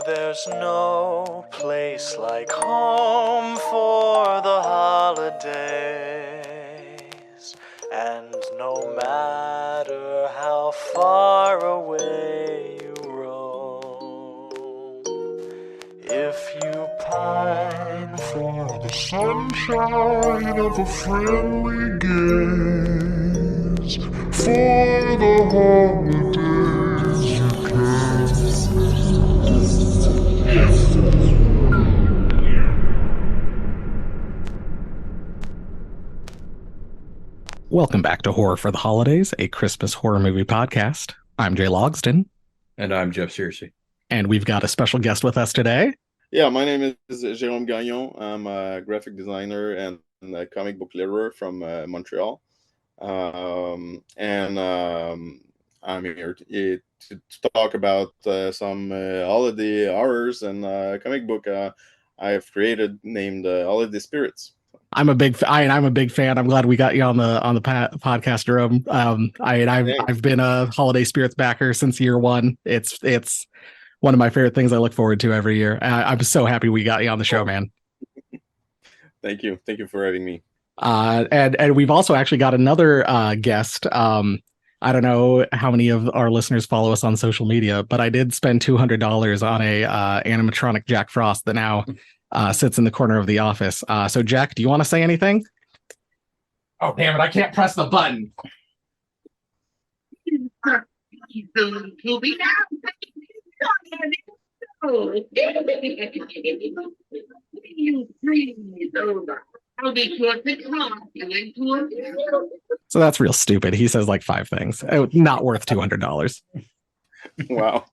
there's no place like home for the holidays. And no matter how far away you roam, if you pine for the sunshine of a friendly gaze, for the holidays you can. Welcome back to Horror for the Holidays, a Christmas horror movie podcast. I'm Jay Logston. And I'm Jeff Searcy. And we've got a special guest with us today. Yeah, my name is Jérôme Gagnon. I'm a graphic designer and a comic book letterer from Montreal. I'm here to talk about some holiday horrors and comic book I have created named Holiday Spirits. I'm a big fan. I'm glad we got you on the podcast, Jerome. I've been a Holiday Spirits backer since year one. It's one of my favorite things I look forward to every year. I'm so happy we got you on the show, man. Thank you for having me. And we've also actually got another guest. I don't know how many of our listeners follow us on social media, but I did spend $200 on a animatronic Jack Frost that now sits in the corner of the office. So Jack, do you want to say anything? Oh, damn it. I can't press the button. So that's real stupid. He says like 5 things. Not worth $200. Wow,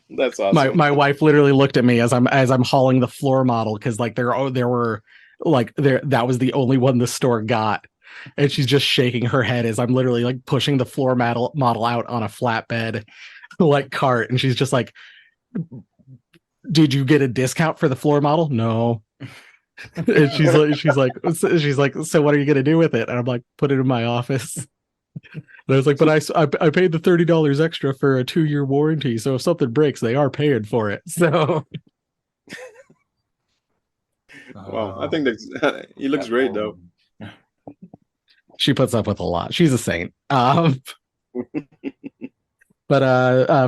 that's awesome. My wife literally looked at me as I'm hauling the floor model because like there were like that was the only one the store got, and she's just shaking her head as I'm literally like pushing the floor model out on a flatbed like cart, and she's just like, "Did you get a discount for the floor model?" No. And she's like, "So what are you gonna do with it?" And I'm like, "Put it in my office." And I was like, but I paid the $30 extra for a 2-year warranty, so if something breaks, they are paying for it. So, well, I think that he looks great though. She puts up with a lot. She's a saint. But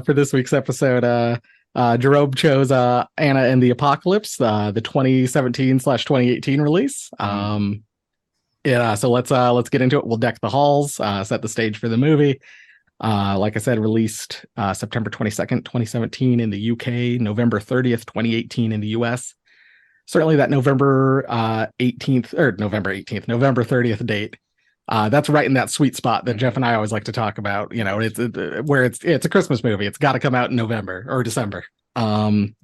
for this week's episode, Jerome chose Anna and the Apocalypse, the 2017/2018 release. Yeah, so let's get into it. We'll deck the halls, set the stage for the movie. Like I said, released September 22nd, 2017 in the UK, November 30th, 2018 in the US. Certainly that November 30th date. That's right in that sweet spot that Jeff and I always like to talk about. You know, it's a Christmas movie. It's got to come out in November or December.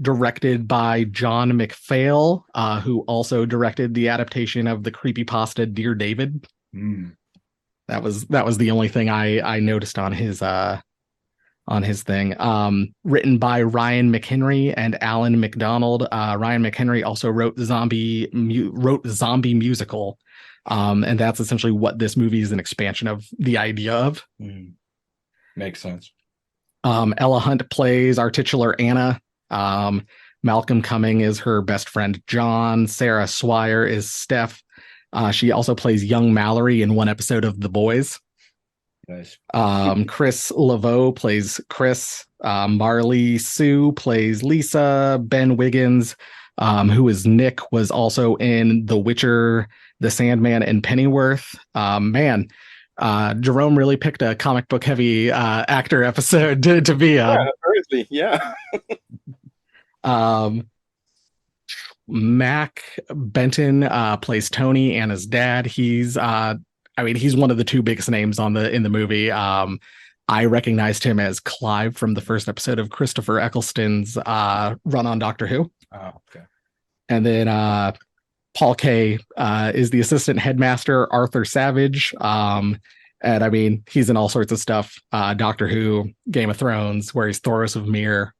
Directed by John McPhail, who also directed the adaptation of the creepypasta Dear David. That was the only thing I noticed on his thing. Written by Ryan McHenry and Alan McDonald. Ryan McHenry also wrote Zombie Musical, and that's essentially what this movie is an expansion of the idea of. Makes sense. Ella Hunt plays our titular Anna. Malcolm Cumming is her best friend John. Sarah Swire is Steph. She also plays young Mallory in one episode of The Boys. Nice. Chris Laveau plays Chris. Marley Sue plays Lisa. Ben Wiggins, who is Nick, was also in The Witcher, The Sandman, and Pennyworth. Jerome really picked a comic book heavy actor episode to be on. Yeah. Mac Benton plays Tony, Anna's dad. He's one of the 2 biggest names in the movie. I recognized him as Clive from the first episode of Christopher Eccleston's run on Doctor Who. Oh, okay. And then Paul Kay is the assistant headmaster, Arthur Savage. And I mean, he's in all sorts of stuff. Doctor Who, Game of Thrones, where he's Thoros of Myr,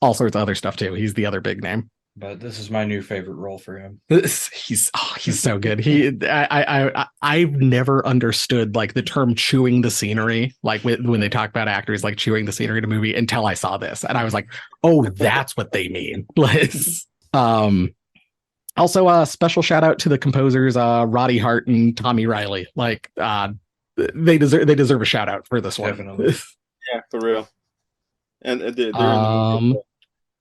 all sorts of other stuff too. He's the other big name. But this is my new favorite role for him. He's so good. I've never understood like the term chewing the scenery, like when they talk about actors like chewing the scenery in a movie, until I saw this, and I was like, oh, that's what they mean. Also a special shout out to the composers Roddy Hart and Tommy Riley. Like they deserve a shout out for this one. Definitely. Yeah, for real. And they're in the movie.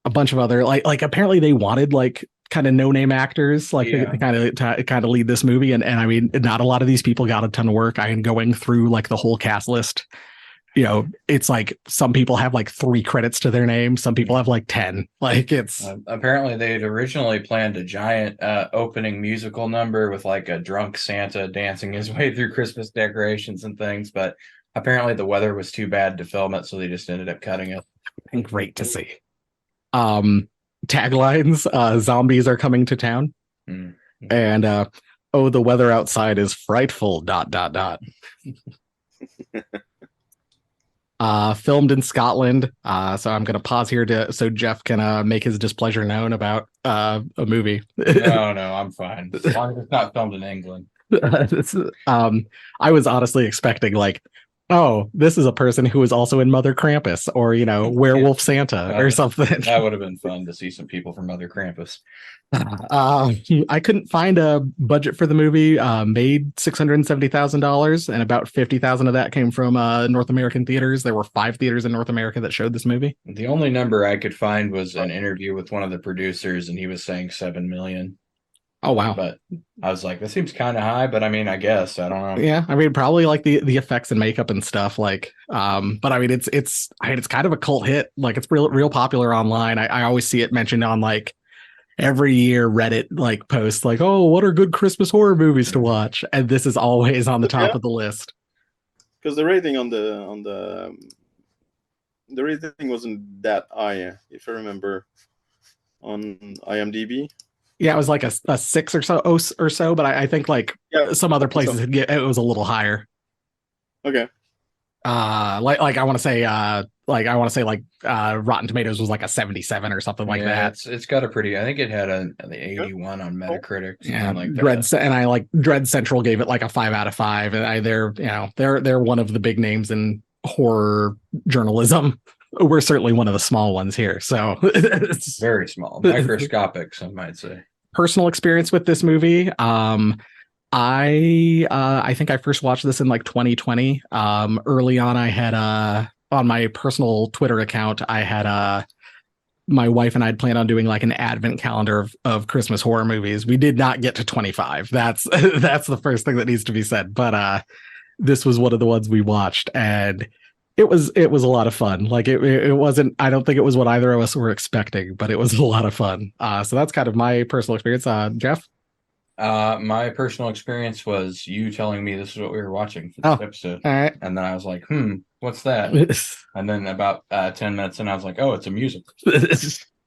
A bunch of other like apparently they wanted like kind of no-name actors like to kind of lead this movie, and I mean, not a lot of these people got a ton of work. I am going through like the whole cast list. You know, it's like some people have like 3 credits to their name, some people have like 10. Like it's apparently they'd originally planned a giant opening musical number with like a drunk Santa dancing his way through Christmas decorations and things, but apparently the weather was too bad to film it, so they just ended up cutting it. and great to see. Taglines, zombies are coming to town. And oh, the weather outside is frightful ... Filmed in Scotland. So I'm gonna pause here so Jeff can make his displeasure known about a movie. No, I'm fine. As long as it's not filmed in England. I was honestly expecting like, oh, this is a person who is also in Mother Krampus, or Werewolf Santa or something. That would have been fun to see some people from Mother Krampus. I couldn't find a budget for the movie. Made $670,000, and about 50,000 of that came from North American theaters. There were 5 theaters in North America that showed this movie. The only number I could find was an interview with one of the producers, and he was saying $7 million. Oh wow! But I was like, that seems kind of high. But I mean, I guess I don't know. Yeah, I mean, probably like the effects and makeup and stuff. Like, but I mean, it's kind of a cult hit. Like, it's real popular online. I always see it mentioned on like every year Reddit like posts like, oh, what are good Christmas horror movies to watch? And this is always on the top of the list. Because the rating on the rating wasn't that high, if I remember, on IMDb. Yeah, it was like a 6 or so, but I think like some other places it was a little higher. Okay. Like I want to say Rotten Tomatoes was like a 77 or something like that. It's got a pretty. I think it had an 81 on Metacritic. Yeah, like Dread Central gave it like a 5 out of 5, and they're one of the big names in horror journalism. We're certainly one of the small ones here, so it's very small, microscopic, some might say. Personal experience with this movie. I think I first watched this in like 2020. Early on, I had on my personal Twitter account, I had my wife and I had planned on doing like an advent calendar of Christmas horror movies. We did not get to 25. That's the first thing that needs to be said. But this was one of the ones we watched, and it was a lot of fun. Like it wasn't, I don't think it was what either of us were expecting, but it was a lot of fun. So that's kind of my personal experience. Jeff? My personal experience was you telling me this is what we were watching for this episode. All right. And then I was like, what's that? And then about 10 minutes and I was like, oh, it's a musical.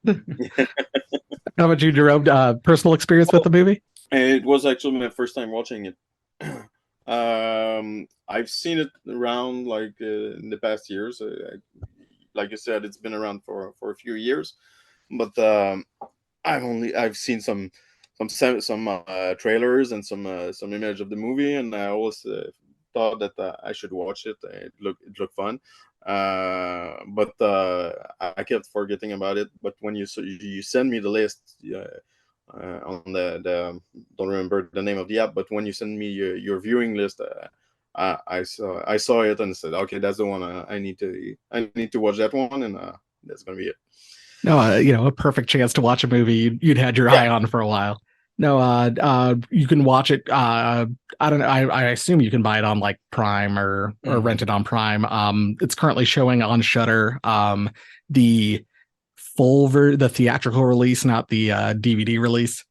How about you, Jérôme? Personal experience with the movie? It was actually my first time watching it. I've seen it around like in the past years. Like you said, it's been around for a few years, but I've seen some trailers and some image of the movie, and I always thought that I should watch it. It looked fun, but I kept forgetting about it. But when you send me the list. On the don't remember the name of the app, but when you send me your viewing list, I saw it and said, okay, that's the one I need to watch that one, and that's gonna be it. No, a perfect chance to watch a movie you'd had your eye on for a while. No, you can watch it. I don't know. I assume you can buy it on like Prime or rent it on Prime. It's currently showing on Shudder. The the theatrical release, not the DVD release.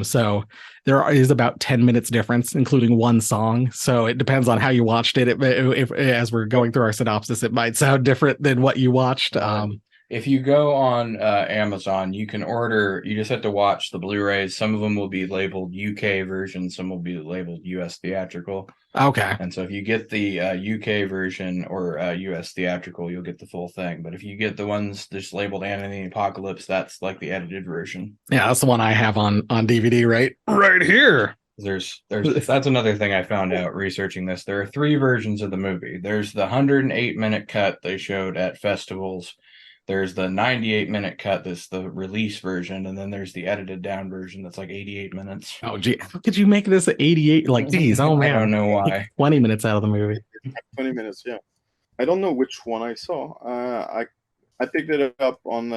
So there is about 10 minutes difference, including one song. So it depends on how you watched it. If as we're going through our synopsis, it might sound different than what you watched. If you go on Amazon, you can order. You just have to watch the Blu-rays. Some of them will be labeled UK version. Some will be labeled US theatrical. Okay. And so if you get the UK version or US theatrical, you'll get the full thing. But if you get the ones just labeled Anna and the Apocalypse, that's like the edited version. Yeah, that's the one I have on DVD right here. There's that's another thing I found out researching this. There are 3 versions of the movie. There's the 108-minute cut they showed at festivals. There's the 98-minute cut that's the release version, and then there's the edited down version that's like 88 minutes. Oh, gee, how could you make this 88? Like, geez, oh man, I don't know why. 20 minutes out of the movie. 20 minutes, yeah. I don't know which one I saw. I picked it up on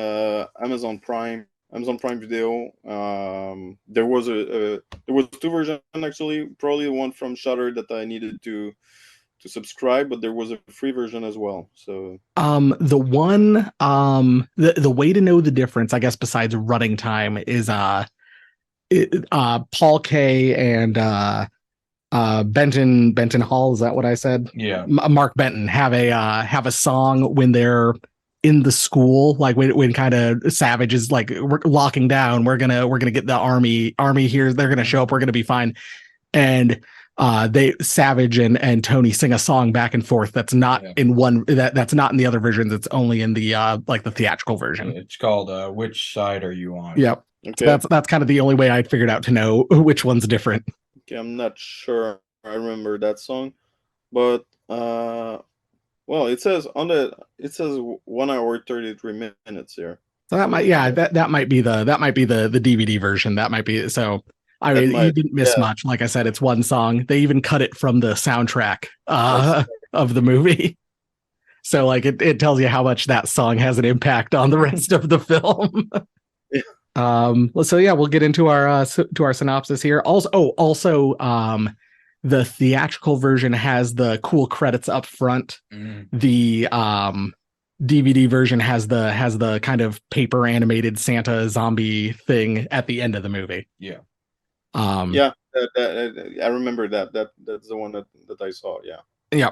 Amazon Prime Video. There was there was 2 versions actually. Probably the one from Shudder that I needed to subscribe, but there was a free version as well. So the way to know the difference, I guess, besides running time, is Paul Kay and Benton Hall, is that what I said? Yeah. Mark Benton have a song when they're in the school, like when kind of Savage is like, we're locking down, we're gonna get the army here, they're gonna show up, we're gonna be fine. And Savage and Tony sing a song back and forth that's not in one that's not in the other versions. It's only in the like the theatrical version. It's called Which Side Are You On? Yep. Okay. So that's kind of the only way I figured out to know which one's different. Okay, I'm not sure I remember that song, but well, it says 1 hour 33 minutes here. So that might that might be the DVD version. That might be so. I mean, you didn't miss much. Like I said, it's one song. They even cut it from the soundtrack of the movie. So like it tells you how much that song has an impact on the rest of the film. So yeah, we'll get into our synopsis here. Also, the theatrical version has the cool credits up front. The DVD version has the kind of paper animated Santa zombie thing at the end of the movie. Yeah. I remember that. That's the one that I saw. Yeah. Yeah.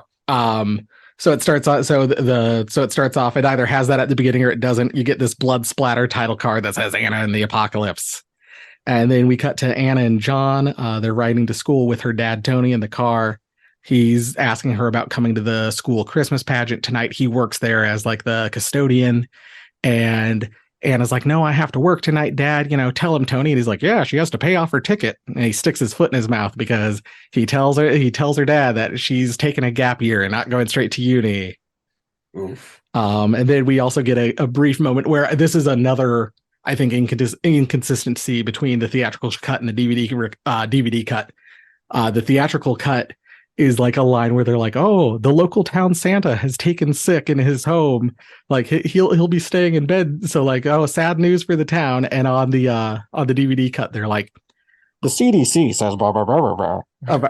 So it starts off. It starts off. It either has that at the beginning or it doesn't. You get this blood splatter title card that says Anna and the Apocalypse, and then we cut to Anna and John. They're riding to school with her dad Tony in the car. He's asking her about coming to the school Christmas pageant tonight. He works there as like the custodian, and Anna's like, no, I have to work tonight, Dad. Tell him, Tony. And he's like, yeah, she has to pay off her ticket. And he sticks his foot in his mouth because he tells her dad that she's taking a gap year and not going straight to uni. Oof. And then we also get a brief moment where this is another, I think, inconsistency between the theatrical cut and the DVD cut. The theatrical cut is like a line where they're like, oh, the local town Santa has taken sick in his home. Like he'll be staying in bed. So like, oh, sad news for the town. And on the DVD cut, they're like, the CDC says blah, blah, blah, blah, blah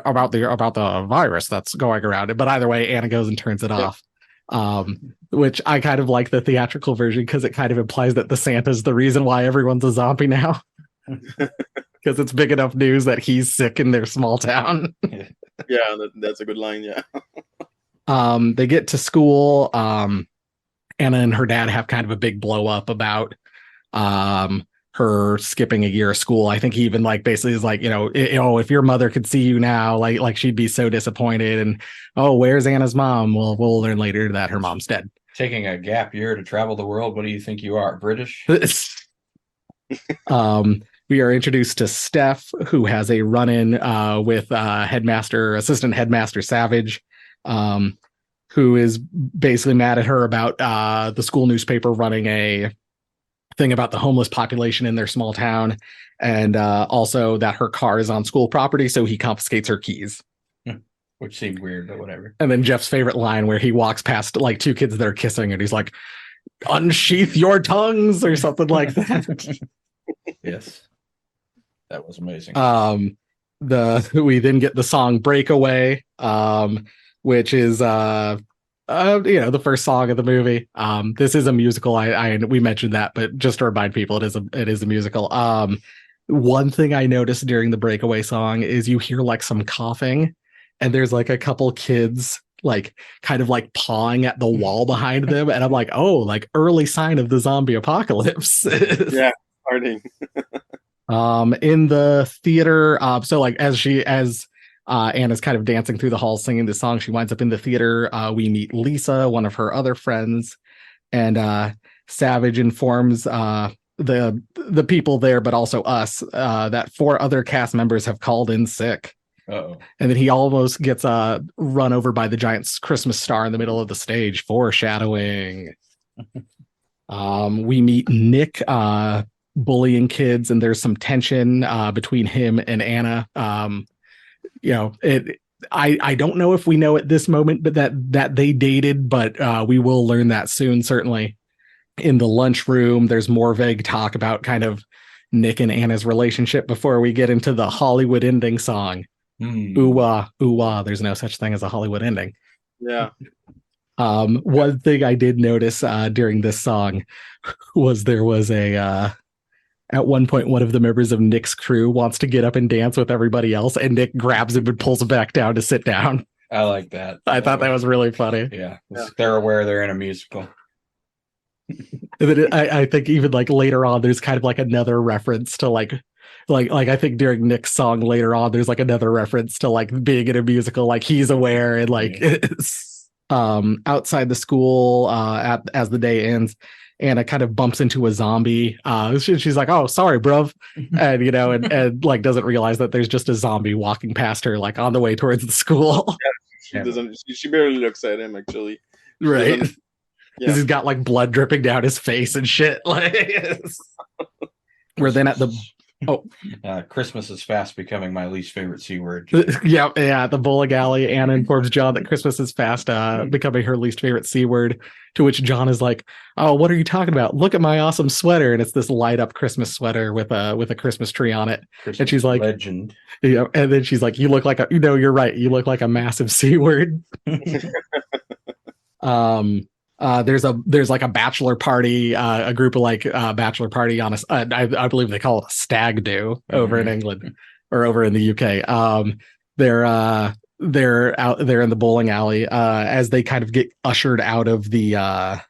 about the virus that's going around. But either way, Anna goes and turns it off. Which I kind of like the theatrical version because it kind of implies that the Santa's the reason why everyone's a zombie now. Because it's big enough news that he's sick in their small town. Yeah, that's a good line. Yeah. They get to school. Anna and her dad have kind of a big blow up about her skipping a year of school. I think he even like basically is like, if your mother could see you now, like she'd be so disappointed. And oh, where's Anna's mom? Well, we'll learn later that her mom's dead. Taking a gap year to travel the world. What do you think you are, British? We are introduced to Steph, who has a run-in with assistant headmaster Savage, who is basically mad at her about the school newspaper running a thing about the homeless population in their small town, and also that her car is on school property, so he confiscates her keys. Which seemed weird, but whatever. And then Jeff's favorite line where he walks past like 2 kids that are kissing, and he's like, unsheath your tongues, or something like that. Yes. That was amazing. We then get the song Breakaway, which is the first song of the movie. This is a musical. We mentioned that, but just to remind people, it is a musical. One thing I noticed during the Breakaway song is you hear like some coughing, and there's like a couple kids like kind of like pawing at the wall behind them, and I'm like, oh, like early sign of the zombie apocalypse. Yeah, starting. In the theater, so like as Anna's kind of dancing through the hall singing the song, she winds up in the theater. We meet Lisa, one of her other friends, and Savage informs the people there, but also us, that 4 other cast members have called in sick. Uh-oh. And then he almost gets run over by the giant Christmas star in the middle of the stage, foreshadowing. We meet Nick bullying kids, and there's some tension between him and Anna. I don't know if we know at this moment, but that they dated, but we will learn that soon, certainly. In the lunchroom, there's more vague talk about kind of Nick and Anna's relationship before we get into the Hollywood ending song. Ooh-wah, ooh-wah, there's no such thing as a Hollywood ending. Yeah. One thing I did notice during this song was there was at one point, one of the members of Nick's crew wants to get up and dance with everybody else, and Nick grabs him and pulls him back down to sit down. I like that. I thought that was really funny. Yeah. They're aware they're in a musical. And then I think even like later on, there's kind of like another reference to like I think during Nick's song later on, there's like another reference to like being in a musical, like he's aware, and like outside the school as the day ends, Anna kind of bumps into a zombie. She's like, "Oh, sorry, bruv," and and like doesn't realize that there's just a zombie walking past her, like on the way towards the school. She doesn't. She barely looks at him, actually. Right. Yeah. He's got like blood dripping down his face and shit. Like, we're then at the Christmas is fast becoming my least favorite C word. Yeah. The bowling alley, Anna informs John that Christmas is fast becoming her least favorite C word. To which John is like, "Oh, what are you talking about? Look at my awesome sweater!" And it's this light up Christmas sweater with a Christmas tree on it. Christmas and she's like, "Legend." And then she's like, "You look like you're right. You look like a massive C word." There's like a bachelor party, a group of like bachelor party on I believe they call it a stag do over in England or over in the UK. They're out there in the bowling alley as they kind of get ushered out of the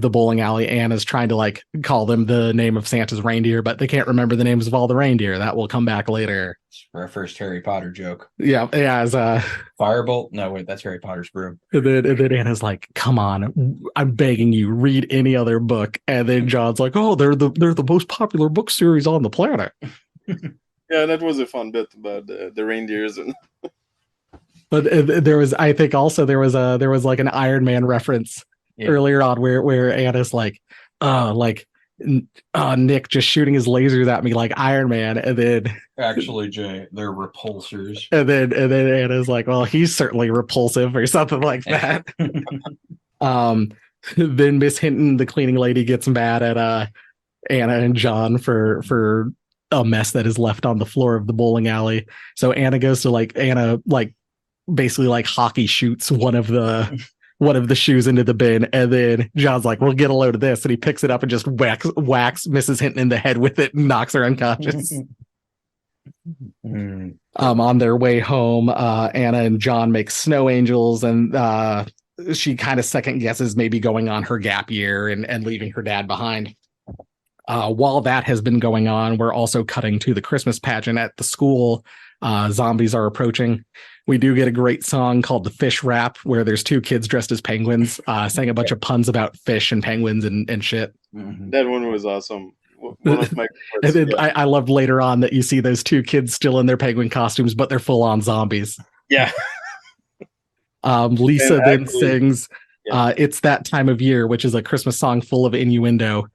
bowling alley. Anna's trying to like call them the name of Santa's reindeer, but they can't remember the names of all the reindeer. That will come back later. It's our first Harry Potter joke. Yeah, as Firebolt. No, wait, that's Harry Potter's broom. And then Anna's like, "Come on, I'm begging you, read any other book." And then John's like, "Oh, they're the most popular book series on the planet." Yeah, that was a fun bit about the reindeers and. But there was, I think, also there was like an Iron Man reference earlier on where Anna's like, Nick just shooting his lasers at me like Iron Man, and then actually, Jay, they're repulsors. And then Anna's like, "Well, he's certainly repulsive," or something like that. Then Miss Hinton, the cleaning lady, gets mad at Anna and John for a mess that is left on the floor of the bowling alley. So Anna goes to basically like hockey shoots one of the shoes into the bin, and then John's like, "We'll get a load of this," and he picks it up and just whacks Mrs. Hinton in the head with it and knocks her unconscious. On their way home, Anna and John make snow angels, and she kind of second guesses maybe going on her gap year and leaving her dad behind. While that has been going on, we're also cutting to the Christmas pageant at the school. Zombies are approaching. We do get a great song called The Fish Rap, where there's 2 kids dressed as penguins saying a bunch of puns about fish and penguins and shit. That one was awesome. One of my and then I loved later on that you see those 2 kids still in their penguin costumes, but they're full on zombies. Yeah. Lisa then sings It's That Time of Year, which is a Christmas song full of innuendo.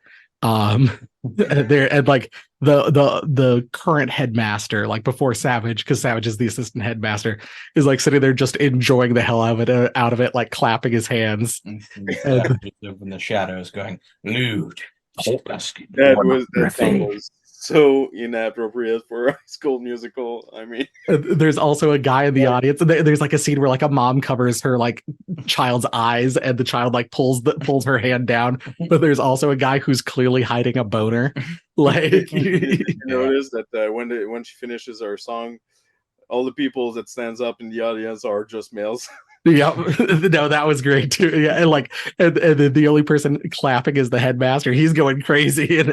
There and like the current headmaster, like before Savage, because Savage is the assistant headmaster, is like sitting there just enjoying the hell out of it, like clapping his hands in the shadows, going lewd. That song was so inappropriate for a High School Musical. I mean, there's also a guy in the audience, and there's like a scene where like a mom covers her like child's eyes, and the child like pulls her hand down, but there's also a guy who's clearly hiding a boner. Like, you notice that when she finishes her song, all the people that stands up in the audience are just males. Yeah, no, that was great too. Yeah, and then the only person clapping is the headmaster. He's going crazy, and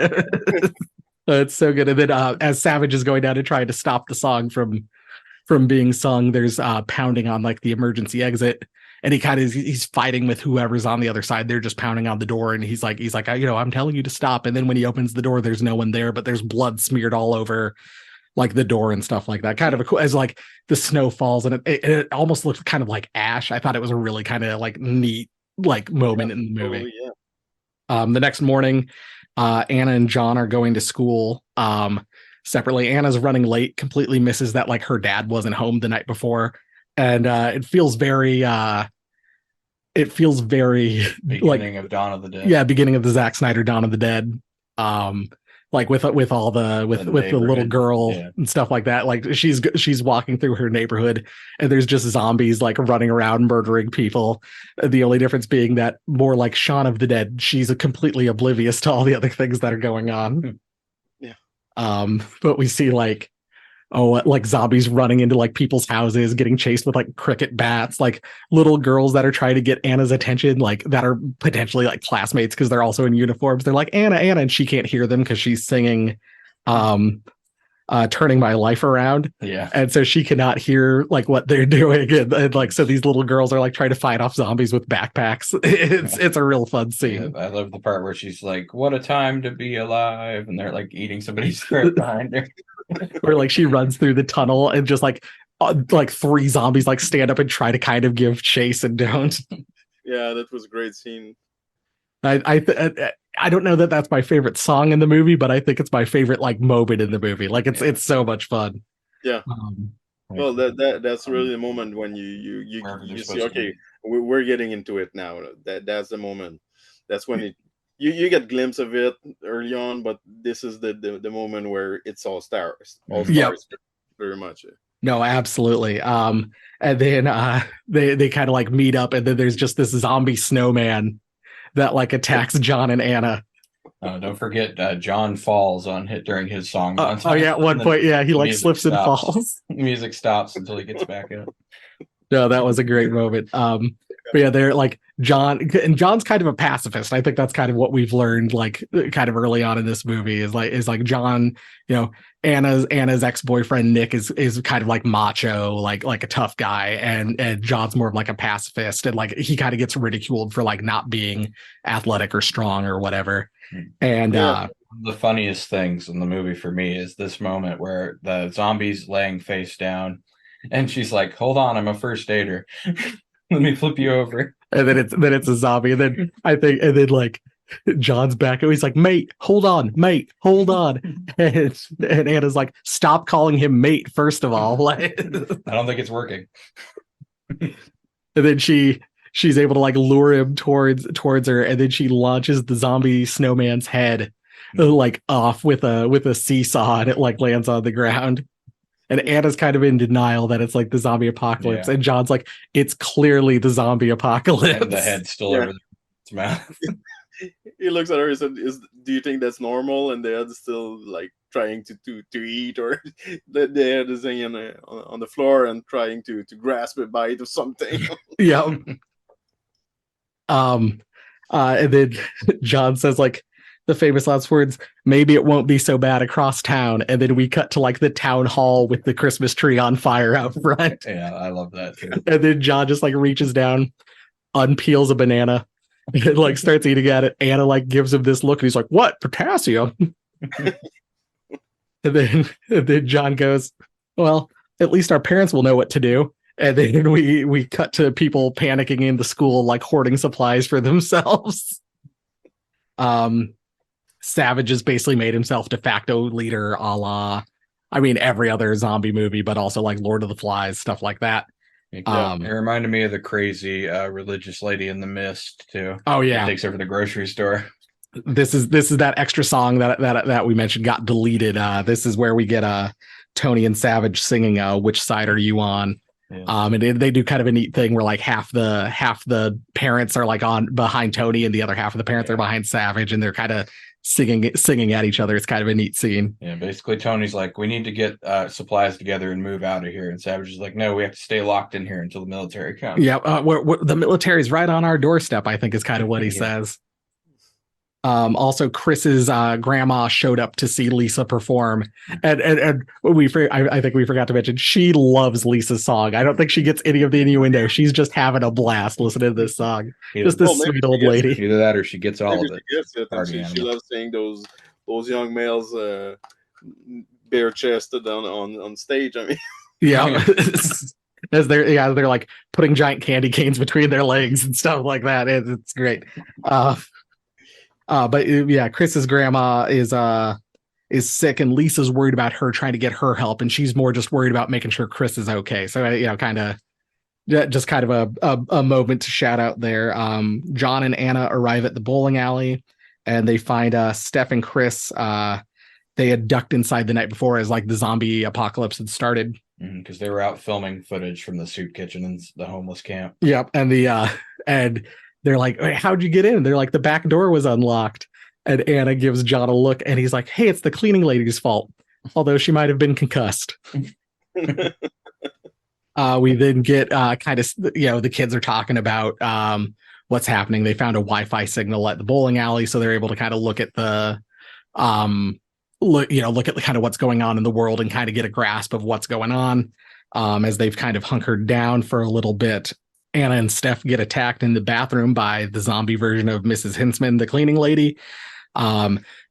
it's so good. And then as Savage is going down and trying to stop the song from being sung, there's pounding on like the emergency exit, and he's fighting with whoever's on the other side. They're just pounding on the door, and he's like, I'm telling you to stop. And then when he opens the door, there's no one there, but there's blood smeared all over like the door and stuff like that. Kind of a cool, as like the snow falls, and it almost looks kind of like ash. I thought it was a really kind of like neat like moment in the movie. Totally, yeah. The next morning, Anna and John are going to school separately. Anna's running late, completely misses that like her dad wasn't home the night before, and it feels very Beginning of Dawn of the Dead. yeah, beginning of the Zack Snyder Dawn of the Dead. Like with all the with the little girl and stuff like that. Like she's walking through her neighborhood, and there's just zombies like running around murdering people. The only difference being that, more like Shaun of the Dead, she's completely oblivious to all the other things that are going on. Yeah. But we see like zombies running into like people's houses, getting chased with like cricket bats, like little girls that are trying to get Anna's attention, like that are potentially like classmates because they're also in uniforms. They're like, Anna, and she can't hear them because she's singing Turning My Life Around. Yeah. And so she cannot hear like what they're doing. And like, so these little girls are like trying to fight off zombies with backpacks. It's a real fun scene. Yeah, I love the part where she's like, what a time to be alive. And they're like eating somebody's throat behind her. Where like she runs through the tunnel and just like three zombies like stand up and try to kind of give chase and don't. Yeah, that was a great scene. I don't know that that's my favorite song in the movie, but I think it's my favorite like moment in the movie. Like it's so much fun. Yeah. Well, that's really the moment when you see, okay, we're getting into it now. That's the moment. That's when you get a glimpse of it early on, but this is the moment where it's all stars. Very much. No, absolutely. And then they kind of like meet up, and then there's just this zombie snowman that like attacks John and Anna. Don't forget John falls on hit during his song. At one point, yeah, he like slips and falls. Music stops until he gets back up. No, that was a great moment. But yeah, they're like John's kind of a pacifist. I think that's kind of what we've learned, like kind of early on in this movie is like John, Anna's ex-boyfriend Nick is kind of like macho, like a tough guy, and John's more of like a pacifist, and like he kind of gets ridiculed for like not being athletic or strong or whatever. And one of the funniest things in the movie for me is this moment where the zombie's laying face down, and she's like, "Hold on, I'm a first aider." Let me flip you over. And then it's a zombie. And then like John's back. And he's like, mate, hold on. And Anna's like, stop calling him mate, first of all. I don't think it's working. And then she's able to like lure him towards her. And then she launches the zombie snowman's head like off with a seesaw, and it like lands on the ground. And Anna's kind of in denial that it's like the zombie apocalypse. Yeah. And John's like, it's clearly the zombie apocalypse. And the head's still over its mouth. He looks at her and said, do you think that's normal? And the head's still like trying to eat, or the head is hanging on the floor and trying to grasp a bite of something. Yeah. And then John says like, the famous last words, maybe it won't be so bad across town. And then we cut to like the town hall with the Christmas tree on fire out front. Yeah, I love that too. And then John just like reaches down, unpeels a banana, and like starts eating at it. Anna like gives him this look, and he's like, what? Potassium? and then John goes, well, at least our parents will know what to do. And then we cut to people panicking in the school, like hoarding supplies for themselves. Savage has basically made himself de facto leader, a la, I mean, every other zombie movie, but also like Lord of the Flies, stuff like that. It reminded me of the crazy religious lady in The Mist too. Oh yeah, takes over the grocery store. This is that extra song that we mentioned got deleted. This is where we get Tony and Savage singing "Which Side Are You On." Yeah. And they do kind of a neat thing where like half the parents are like on behind Tony, and the other half of the parents are behind Savage, and they're kind of singing at each other. It's kind of a neat scene. Yeah, basically Tony's like, we need to get supplies together and move out of here, and Savage is like, no, we have to stay locked in here until the military comes. Yeah, the military's right on our doorstep, I think is kind of what he says. Also, Chris's grandma showed up to see Lisa perform, and I think we forgot to mention she loves Lisa's song. I don't think she gets any of the innuendo. She's just having a blast listening to this song. Just this sweet old lady. Either that or she gets all of it. She loves seeing those young males bare chested on stage. I mean, yeah. As they're like putting giant candy canes between their legs and stuff like that. It's great. But yeah, Chris's grandma is sick, and Lisa's worried about her trying to get her help, and she's more just worried about making sure Chris is okay. So kind of a moment to shout out there. John and Anna arrive at the bowling alley, and they find Steph and Chris. They had ducked inside the night before as like the zombie apocalypse had started. Because they were out filming footage from the soup kitchen and the homeless camp. Yep, and they're like, hey, how'd you get in? They're like, the back door was unlocked. And Anna gives John a look, and he's like, hey, it's the cleaning lady's fault, although she might have been concussed. We then get the kids are talking about what's happening. They found a Wi-Fi signal at the bowling alley, so they're able to kind of look at the look at kind of what's going on in the world and kind of get a grasp of what's going on as they've kind of hunkered down for a little bit. Anna and Steph get attacked in the bathroom by the zombie version of Mrs. Hintzman, the cleaning lady,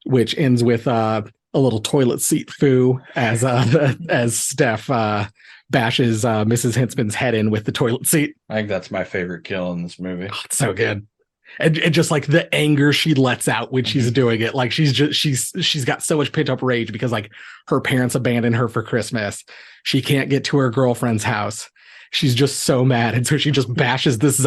which ends with a little toilet seat foo as Steph bashes Mrs. Hintzman's head in with the toilet seat. I think that's my favorite kill in this movie. Oh, it's so good. And just like the anger she lets out when she's doing it, like she's got so much pent up rage because like her parents abandoned her for Christmas. She can't get to her girlfriend's house. She's just so mad, and so she just bashes this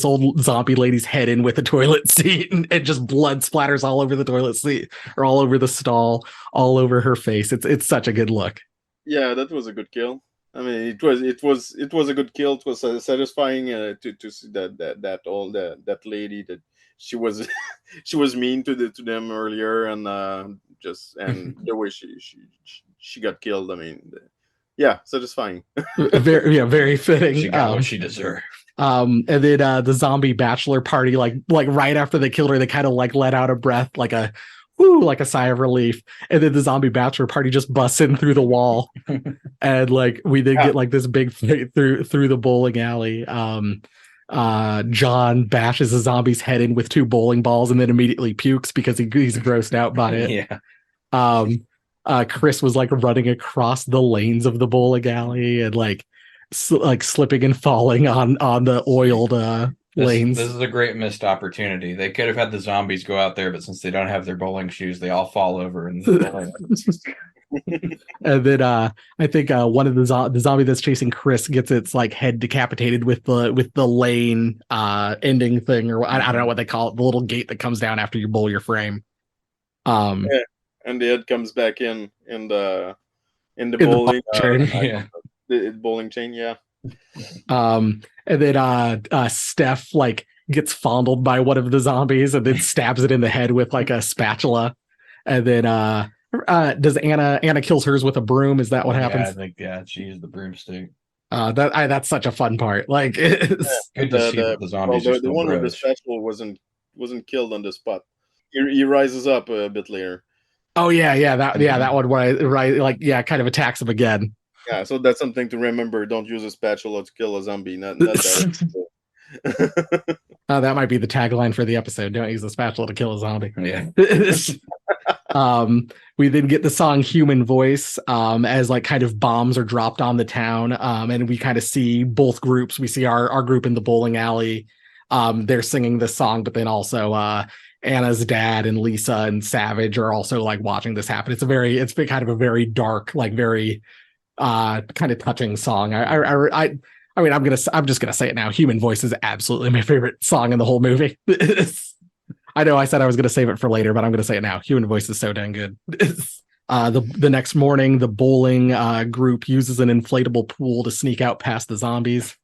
old zombie lady's head in with a toilet seat, and just blood splatters all over the toilet seat or all over the stall, all over her face. It's such a good look. Yeah, that was a good kill. I mean, it was a good kill. It was satisfying to see that lady that she was she was mean to them earlier, and the way she got killed. I mean. Yeah, satisfying. Very fitting. She got what she deserved. And then the zombie bachelor party, like right after they killed her, they kind of like let out a breath, like a sigh of relief. And then the zombie bachelor party just busts in through the wall, and like we then get like this big fight through the bowling alley. John bashes a zombie's head in with 2 bowling balls and then immediately pukes because he's grossed out by it. Yeah. Chris was like running across the lanes of the bowling alley and like slipping and falling on the oiled lanes. This is a great missed opportunity. They could have had the zombies go out there, but since they don't have their bowling shoes, they all fall over. And then I think one of the zombie that's chasing Chris gets its like head decapitated with the lane ending thing, or I don't know what they call it, the little gate that comes down after you bowl your frame. Yeah. And the head comes back in the bowling chain. The bowling chain, yeah. And then Steph like gets fondled by one of the zombies and then stabs it in the head with like a spatula. And then does Anna kills hers with a broom? Is that what happens? I think she used the broomstick. That's such a fun part. Like it's good to see the zombies. The one with the spatula wasn't killed on the spot. He rises up a bit later. Oh that one where kind of attacks him again. Yeah, so that's something to remember. Don't use a spatula to kill a zombie. Not that. That might be the tagline for the episode. Don't use a spatula to kill a zombie. Yeah. We then get the song Human Voice as like kind of bombs are dropped on the town. And we kind of see both groups. We see our group in the bowling alley. They're singing this song, but then also Anna's dad and Lisa and Savage are also like watching this happen. It's been kind of a very dark, like very kind of touching song. I mean, I'm just gonna say it now. Human Voice is absolutely my favorite song in the whole movie. I know I said I was gonna save it for later, but I'm gonna say it now. Human Voice is so dang good. The next morning, the bowling group uses an inflatable pool to sneak out past the zombies.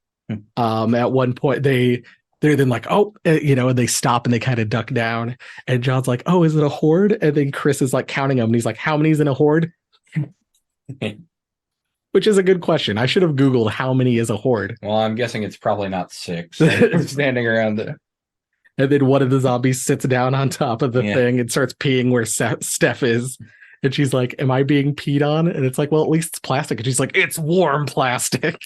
At one point, they they're then like, oh, and they stop and they kind of duck down. And John's like, oh, is it a horde? And then Chris is like counting them. And he's like, how many's in a horde? Which is a good question. I should have Googled how many is a horde. Well, I'm guessing it's probably not 6 standing around there. And then one of the zombies sits down on top of the thing and starts peeing where Steph is. And she's like, am I being peed on? And it's like, well, at least it's plastic. And she's like, it's warm plastic.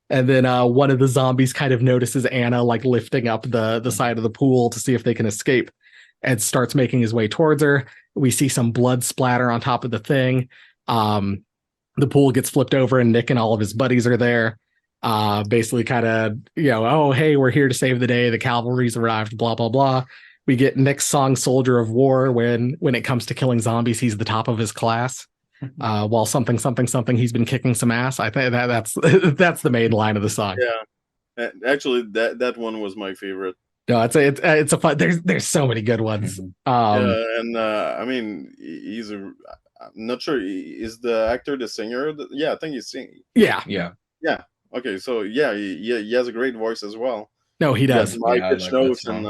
And then one of the zombies kind of notices Anna like lifting up the side of the pool to see if they can escape, and starts making his way towards her. We see some blood splatter on top of the thing. The pool gets flipped over and Nick and all of his buddies are there. Basically kind of, oh, hey, we're here to save the day. The cavalry's arrived, blah, blah, blah. We get Nick's song Soldier of War. When it comes to killing zombies, he's the top of his class. While something, he's been kicking some ass. I think that's the main line of the song. Yeah. Actually, that one was my favorite. No, it's a fun. There's so many good ones. I mean, I'm not sure. Is the actor the singer? Yeah, I think he's singing. Yeah. Okay, so he has a great voice as well. No, he does. High pitch notes and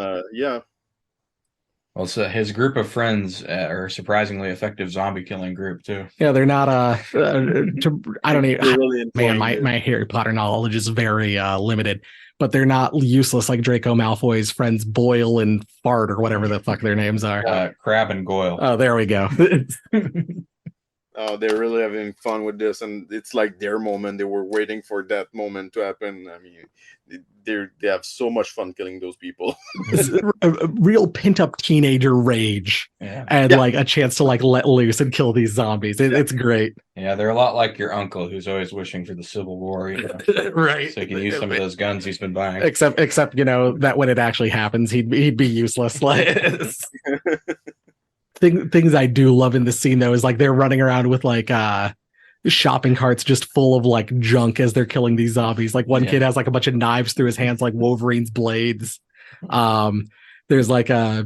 Well, so his group of friends are a surprisingly effective zombie killing group too. Yeah, they're not. I don't even. Really Man, my Harry Potter knowledge is very limited, but they're not useless like Draco Malfoy's friends Boyle and Fart or whatever the fuck their names are. Crab and Goyle. Oh, there we go. Oh, they're really having fun with this, and it's like their moment. They were waiting for that moment to happen. I mean, they have so much fun killing those people. a real pent up teenager rage, and like a chance to like let loose and kill these zombies. It's great. Yeah, they're a lot like your uncle, who's always wishing for the Civil War, right? So he can use some of those guns he's been buying. Except that when it actually happens, he'd be useless. Things I do love in this scene though is like they're running around with like shopping carts just full of like junk as they're killing these zombies. Like one kid has like a bunch of knives through his hands like Wolverine's blades. There's like I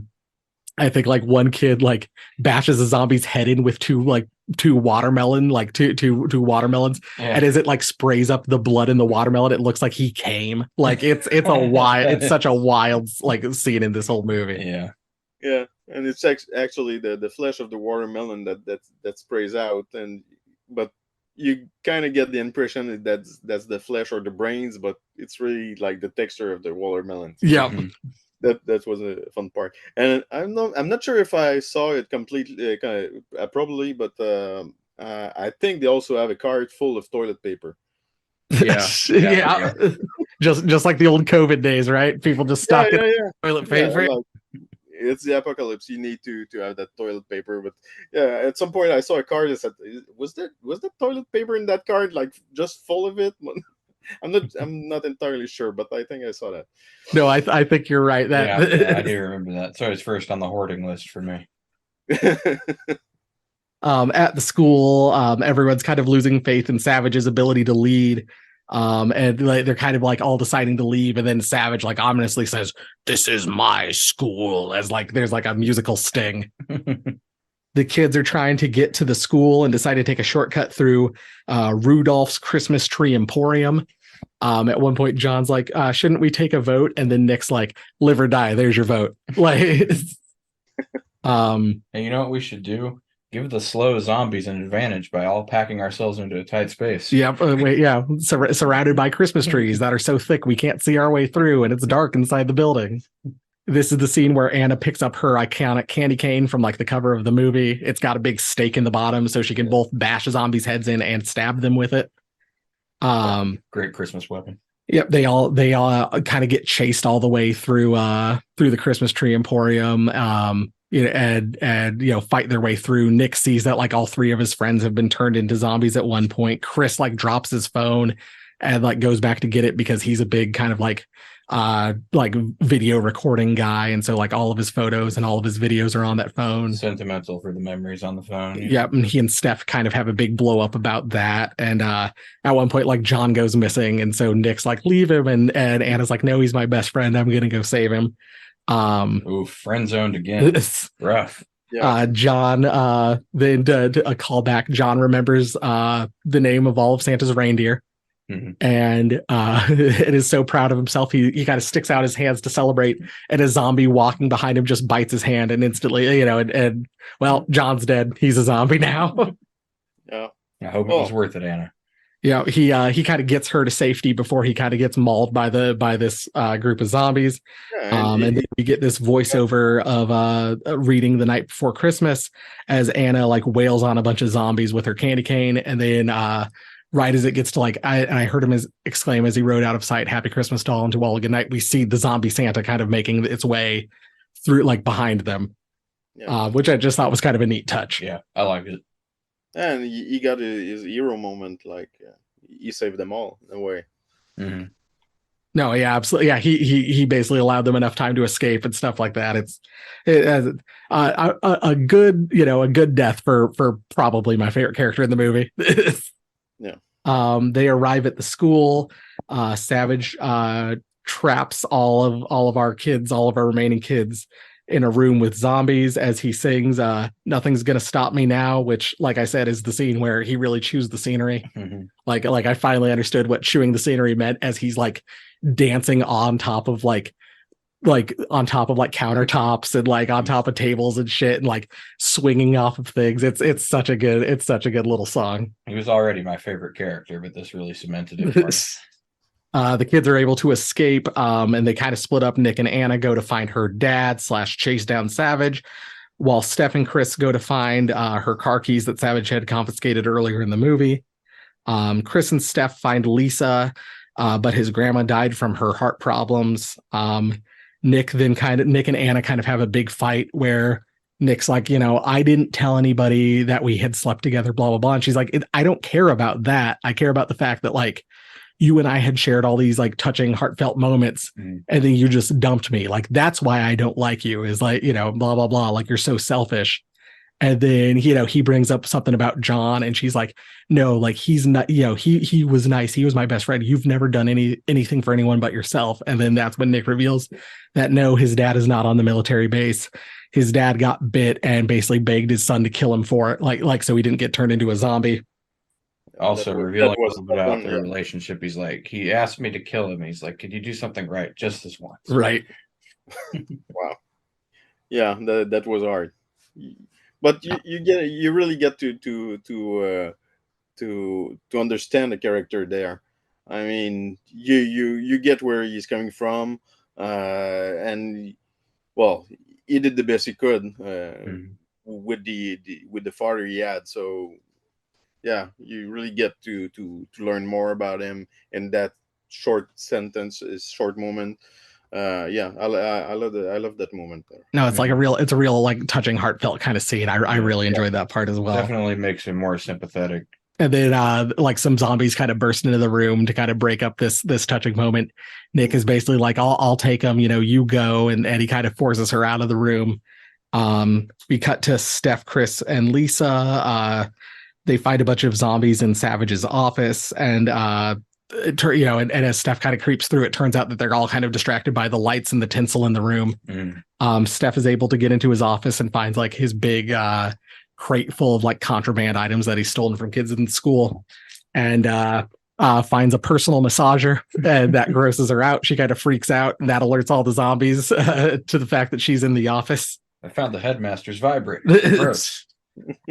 think like one kid like bashes a zombie's head in with two watermelons, and as it like sprays up the blood in the watermelon, it looks like he came. Like it's such a wild like scene in this whole movie. Yeah, and it's actually the flesh of the watermelon that sprays out, but you kind of get the impression that's the flesh or the brains, but it's really like the texture of the watermelon. Yeah, that was a fun part, and I'm not sure if I saw it completely, probably, but I think they also have a cart full of toilet paper. Yeah. Just like the old COVID days, right? People just stocked toilet paper. It's the apocalypse. You need to have that toilet paper. But yeah, at some point I saw a card that said, "Was there toilet paper in that card? Like just full of it?" I'm not entirely sure, but I think I saw that. No, I think you're right. I do remember that. So it's first on the hoarding list for me. At the school, everyone's kind of losing faith in Savage's ability to lead. And like they're kind of like all deciding to leave, and then Savage like ominously says, "This is my school," as like there's like a musical sting. The kids are trying to get to the school and decide to take a shortcut through Rudolph's Christmas Tree Emporium. At one point, John's like, "Shouldn't we take a vote?" And then Nick's like, "Live or die. There's your vote." Like, and you know what we should do? Give the slow zombies an advantage by all packing ourselves into a tight space. Surrounded by Christmas trees that are so thick we can't see our way through, and it's dark inside the building. This is the scene where Anna picks up her iconic candy cane from like the cover of the movie. It's got a big stake in the bottom, so she can both bash zombies' heads in and stab them with it. Great Christmas weapon. Yep, they all kind of get chased all the way through the Christmas Tree Emporium. And fight their way through. Nick sees that like all three of his friends have been turned into zombies at one point. Chris like drops his phone and like goes back to get it because he's a big kind of like video recording guy, and so like all of his photos and all of his videos are on that phone. Sentimental for the memories on the phone. Yep, and he and Steph kind of have a big blow up about that. And at one point, like John goes missing, and so Nick's like, "Leave him," and Anna's like, "No, he's my best friend. I'm gonna go save him." Friend zoned again. Rough. John, then a callback. John remembers the name of all of Santa's reindeer. and it is so proud of himself. He kind of sticks out his hands to celebrate, and a zombie walking behind him just bites his hand, and instantly, and well, John's dead. He's a zombie now. Yeah. I hope it was worth it, Anna. Yeah, he kind of gets her to safety before he kind of gets mauled by this group of zombies. Yeah, And then we get this voiceover of reading The Night Before Christmas as Anna like wails on a bunch of zombies with her candy cane, and then right as it gets to like I heard him exclaim as he rode out of sight, "Happy Christmas to all and to all a good night," we see the zombie Santa kind of making its way through like behind them, which I just thought was kind of a neat touch. Yeah, I like it. And he got his hero moment, like he saved them all in a way. Mm-hmm. No, yeah, absolutely. Yeah, he basically allowed them enough time to escape and stuff like that. It a good, a good death for probably my favorite character in the movie. Yeah. They arrive at the school. Savage traps all of our kids, all of our remaining kids, in a room with zombies as he sings "Nothing's Gonna Stop Me Now," which, like I said, is the scene where he really chews the scenery. Like I finally understood what chewing the scenery meant as he's like dancing on top of like countertops and like on top of tables and shit, and like swinging off of things. It's such a good little song. He was already my favorite character, but this really cemented it for me. The kids are able to escape, and they kind of split up. Nick and Anna go to find her dad / chase down Savage, while Steph and Chris go to find her car keys that Savage had confiscated earlier in the movie. Chris and Steph find Lisa, but his grandma died from her heart problems. Nick and Anna kind of have a big fight where Nick's like, I didn't tell anybody that we had slept together, blah, blah, blah. And she's like, I don't care about that. I care about the fact that like you and I had shared all these like touching, heartfelt moments, and then you just dumped me. Like, that's why I don't like you, is like, blah, blah, blah. Like, you're so selfish. And then, he brings up something about John, and she's like, no, like, he's not, he was nice. He was my best friend. You've never done anything for anyone but yourself. And then that's when Nick reveals that no, his dad is not on the military base. His dad got bit and basically begged his son to kill him for it. Like, so he didn't get turned into a zombie. Also revealing a little bit about their relationship. He's like, he asked me to kill him. He's like, could you do something right just this once? Right. Wow. Yeah, that was hard. But you really get to understand the character there. I mean, you get where he's coming from, and well, he did the best he could with the father he had. So yeah, you really get to learn more about him in that short moment. Yeah, I love that moment there. No, it's like a real like touching, heartfelt kind of scene. I really enjoyed that part as well. Definitely makes him more sympathetic. And then like some zombies kind of burst into the room to kind of break up this touching moment. Nick is basically like, I'll take him, you go, and he kind of forces her out of the room. We cut to Steph, Chris, and Lisa. They fight a bunch of zombies in Savage's office, and and as Steph kind of creeps through, it turns out that they're all kind of distracted by the lights and the tinsel in the room. Steph is able to get into his office and finds like his big crate full of like contraband items that he's stolen from kids in school, and finds a personal massager, and that grosses her out. She kind of freaks out, and that alerts all the zombies to the fact that she's in the office. I found the headmaster's vibrator. Gross.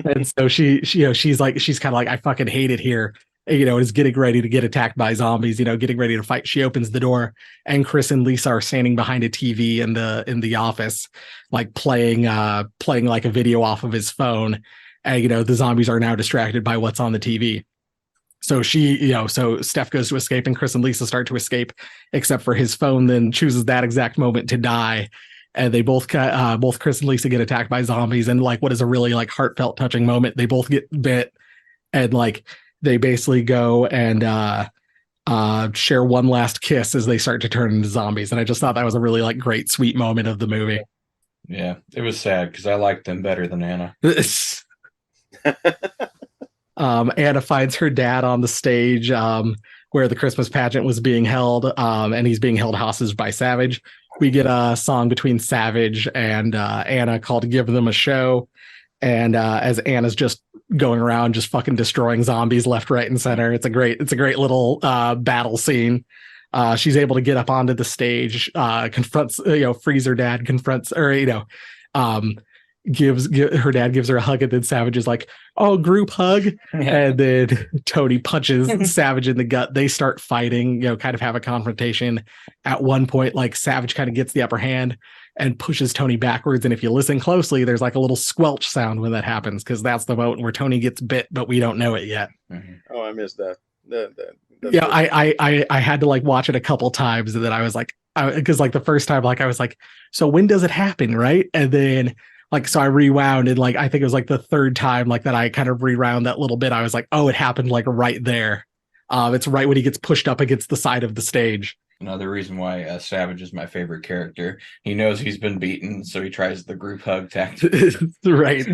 And so she's kind of like, I fucking hate it here. Is getting ready to get attacked by zombies, getting ready to fight. She opens the door, and Chris and Lisa are standing behind a TV in the office, like playing like a video off of his phone. And, the zombies are now distracted by what's on the TV. So so Steph goes to escape, and Chris and Lisa start to escape, except for his phone then chooses that exact moment to die. And they both Chris and Lisa get attacked by zombies. And like, what is a really like heartfelt, touching moment, they both get bit, and like they basically go and share one last kiss as they start to turn into zombies. And I just thought that was a really like great, sweet moment of the movie. Yeah, it was sad because I liked them better than Anna. Anna finds her dad on the stage where the Christmas pageant was being held, and he's being held hostage by Savage. We get a song between Savage and Anna called "Give Them a Show." And as Anna's just going around just fucking destroying zombies left, right, and center. It's a great Mm-hmm. little battle scene. She's able to get up onto the stage, confronts, Freezer dad confronts, or, um, her dad gives her a hug, and then Savage is like, oh, group hug. And then Tony punches Savage in the gut. They start fighting, kind of have a confrontation. At one point, like, Savage kind of gets the upper hand and pushes Tony backwards. And if you listen closely, there's like a little squelch sound when that happens, because that's the moment where Tony gets bit, but we don't know it yet. Oh, I missed that. Yeah, I had to like watch it a couple times, and then I was like, because like the first time, like I was like, so when does it happen, right? And then like, so I rewound, and like I think it was like the third time like that I kind of rewound that little bit. I was like, oh, it happened like right there. It's right when he gets pushed up against the side of the stage. Another reason why Savage is my favorite character. He knows he's been beaten, so he tries the group hug tactic. Right.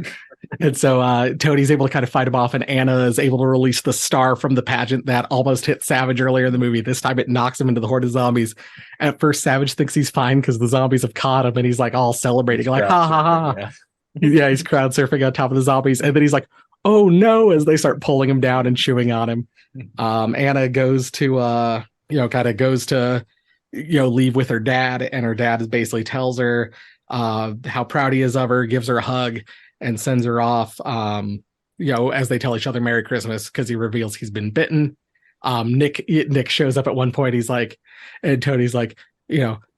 And so Tony's able to kind of fight him off, and Anna is able to release the star from the pageant that almost hit Savage earlier in the movie. This time it knocks him into the horde of zombies. At first, Savage thinks he's fine because the zombies have caught him, and he's like all celebrating, like, ha ha ha. Yeah. Yeah, he's crowd surfing on top of the zombies. And then he's like, oh no, as they start pulling him down and chewing on him. Anna goes to leave with her dad, and her dad basically tells her how proud he is of her, gives her a hug, and sends her off, as they tell each other Merry Christmas, because he reveals he's been bitten. Nick shows up at one point. He's like, and Tony's like,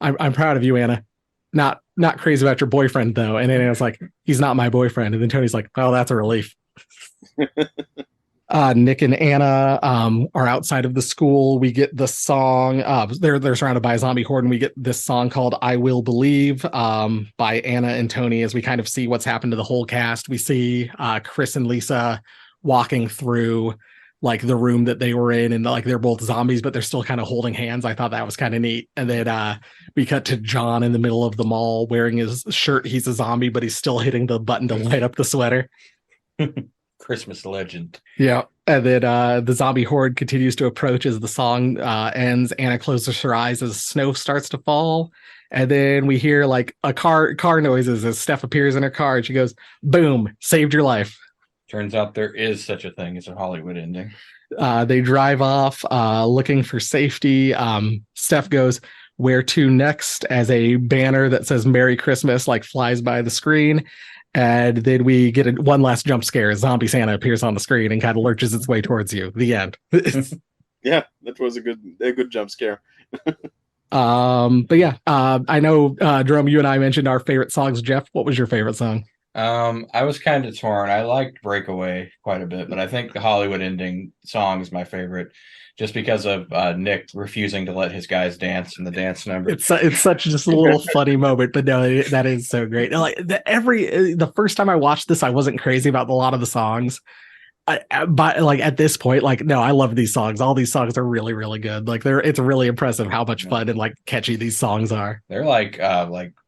I'm proud of you, Anna. Not crazy about your boyfriend though. And then Anna's like, he's not my boyfriend. And then Tony's like, oh, that's a relief. Nick and Anna are outside of the school. We get the song. They're surrounded by a zombie horde, and we get this song called "I Will Believe" by Anna and Tony. As we kind of see what's happened to the whole cast, we see Chris and Lisa walking through like the room that they were in, and like they're both zombies, but they're still kind of holding hands. I thought that was kind of neat. And then we cut to John in the middle of the mall wearing his shirt. He's a zombie, but he's still hitting the button to light up the sweater. Christmas legend. Yeah. And then the zombie horde continues to approach as the song ends. Anna closes her eyes as snow starts to fall. And then we hear like a car noises as Steph appears in her car, and she goes, boom, saved your life. Turns out there is such a thing as a Hollywood ending. They drive off looking for safety. Steph goes, where to next, as a banner that says Merry Christmas like flies by the screen. And then we get one last jump scare. Zombie Santa appears on the screen and kind of lurches its way towards you. The end. Yeah, that was a good jump scare. But yeah, I know, Jerome, you and I mentioned our favorite songs. Jeff, what was your favorite song? I was kind of torn. I liked Breakaway quite a bit, but I think the Hollywood ending song is my favorite, just because of Nick refusing to let his guys dance in the dance number. It's such just a little funny moment, but no, that is so great. Like the first time I watched this, I wasn't crazy about a lot of the songs. But like at this point, like, no, I love these songs. All these songs are really, really good. Like it's really impressive how much fun and like catchy these songs are. They're like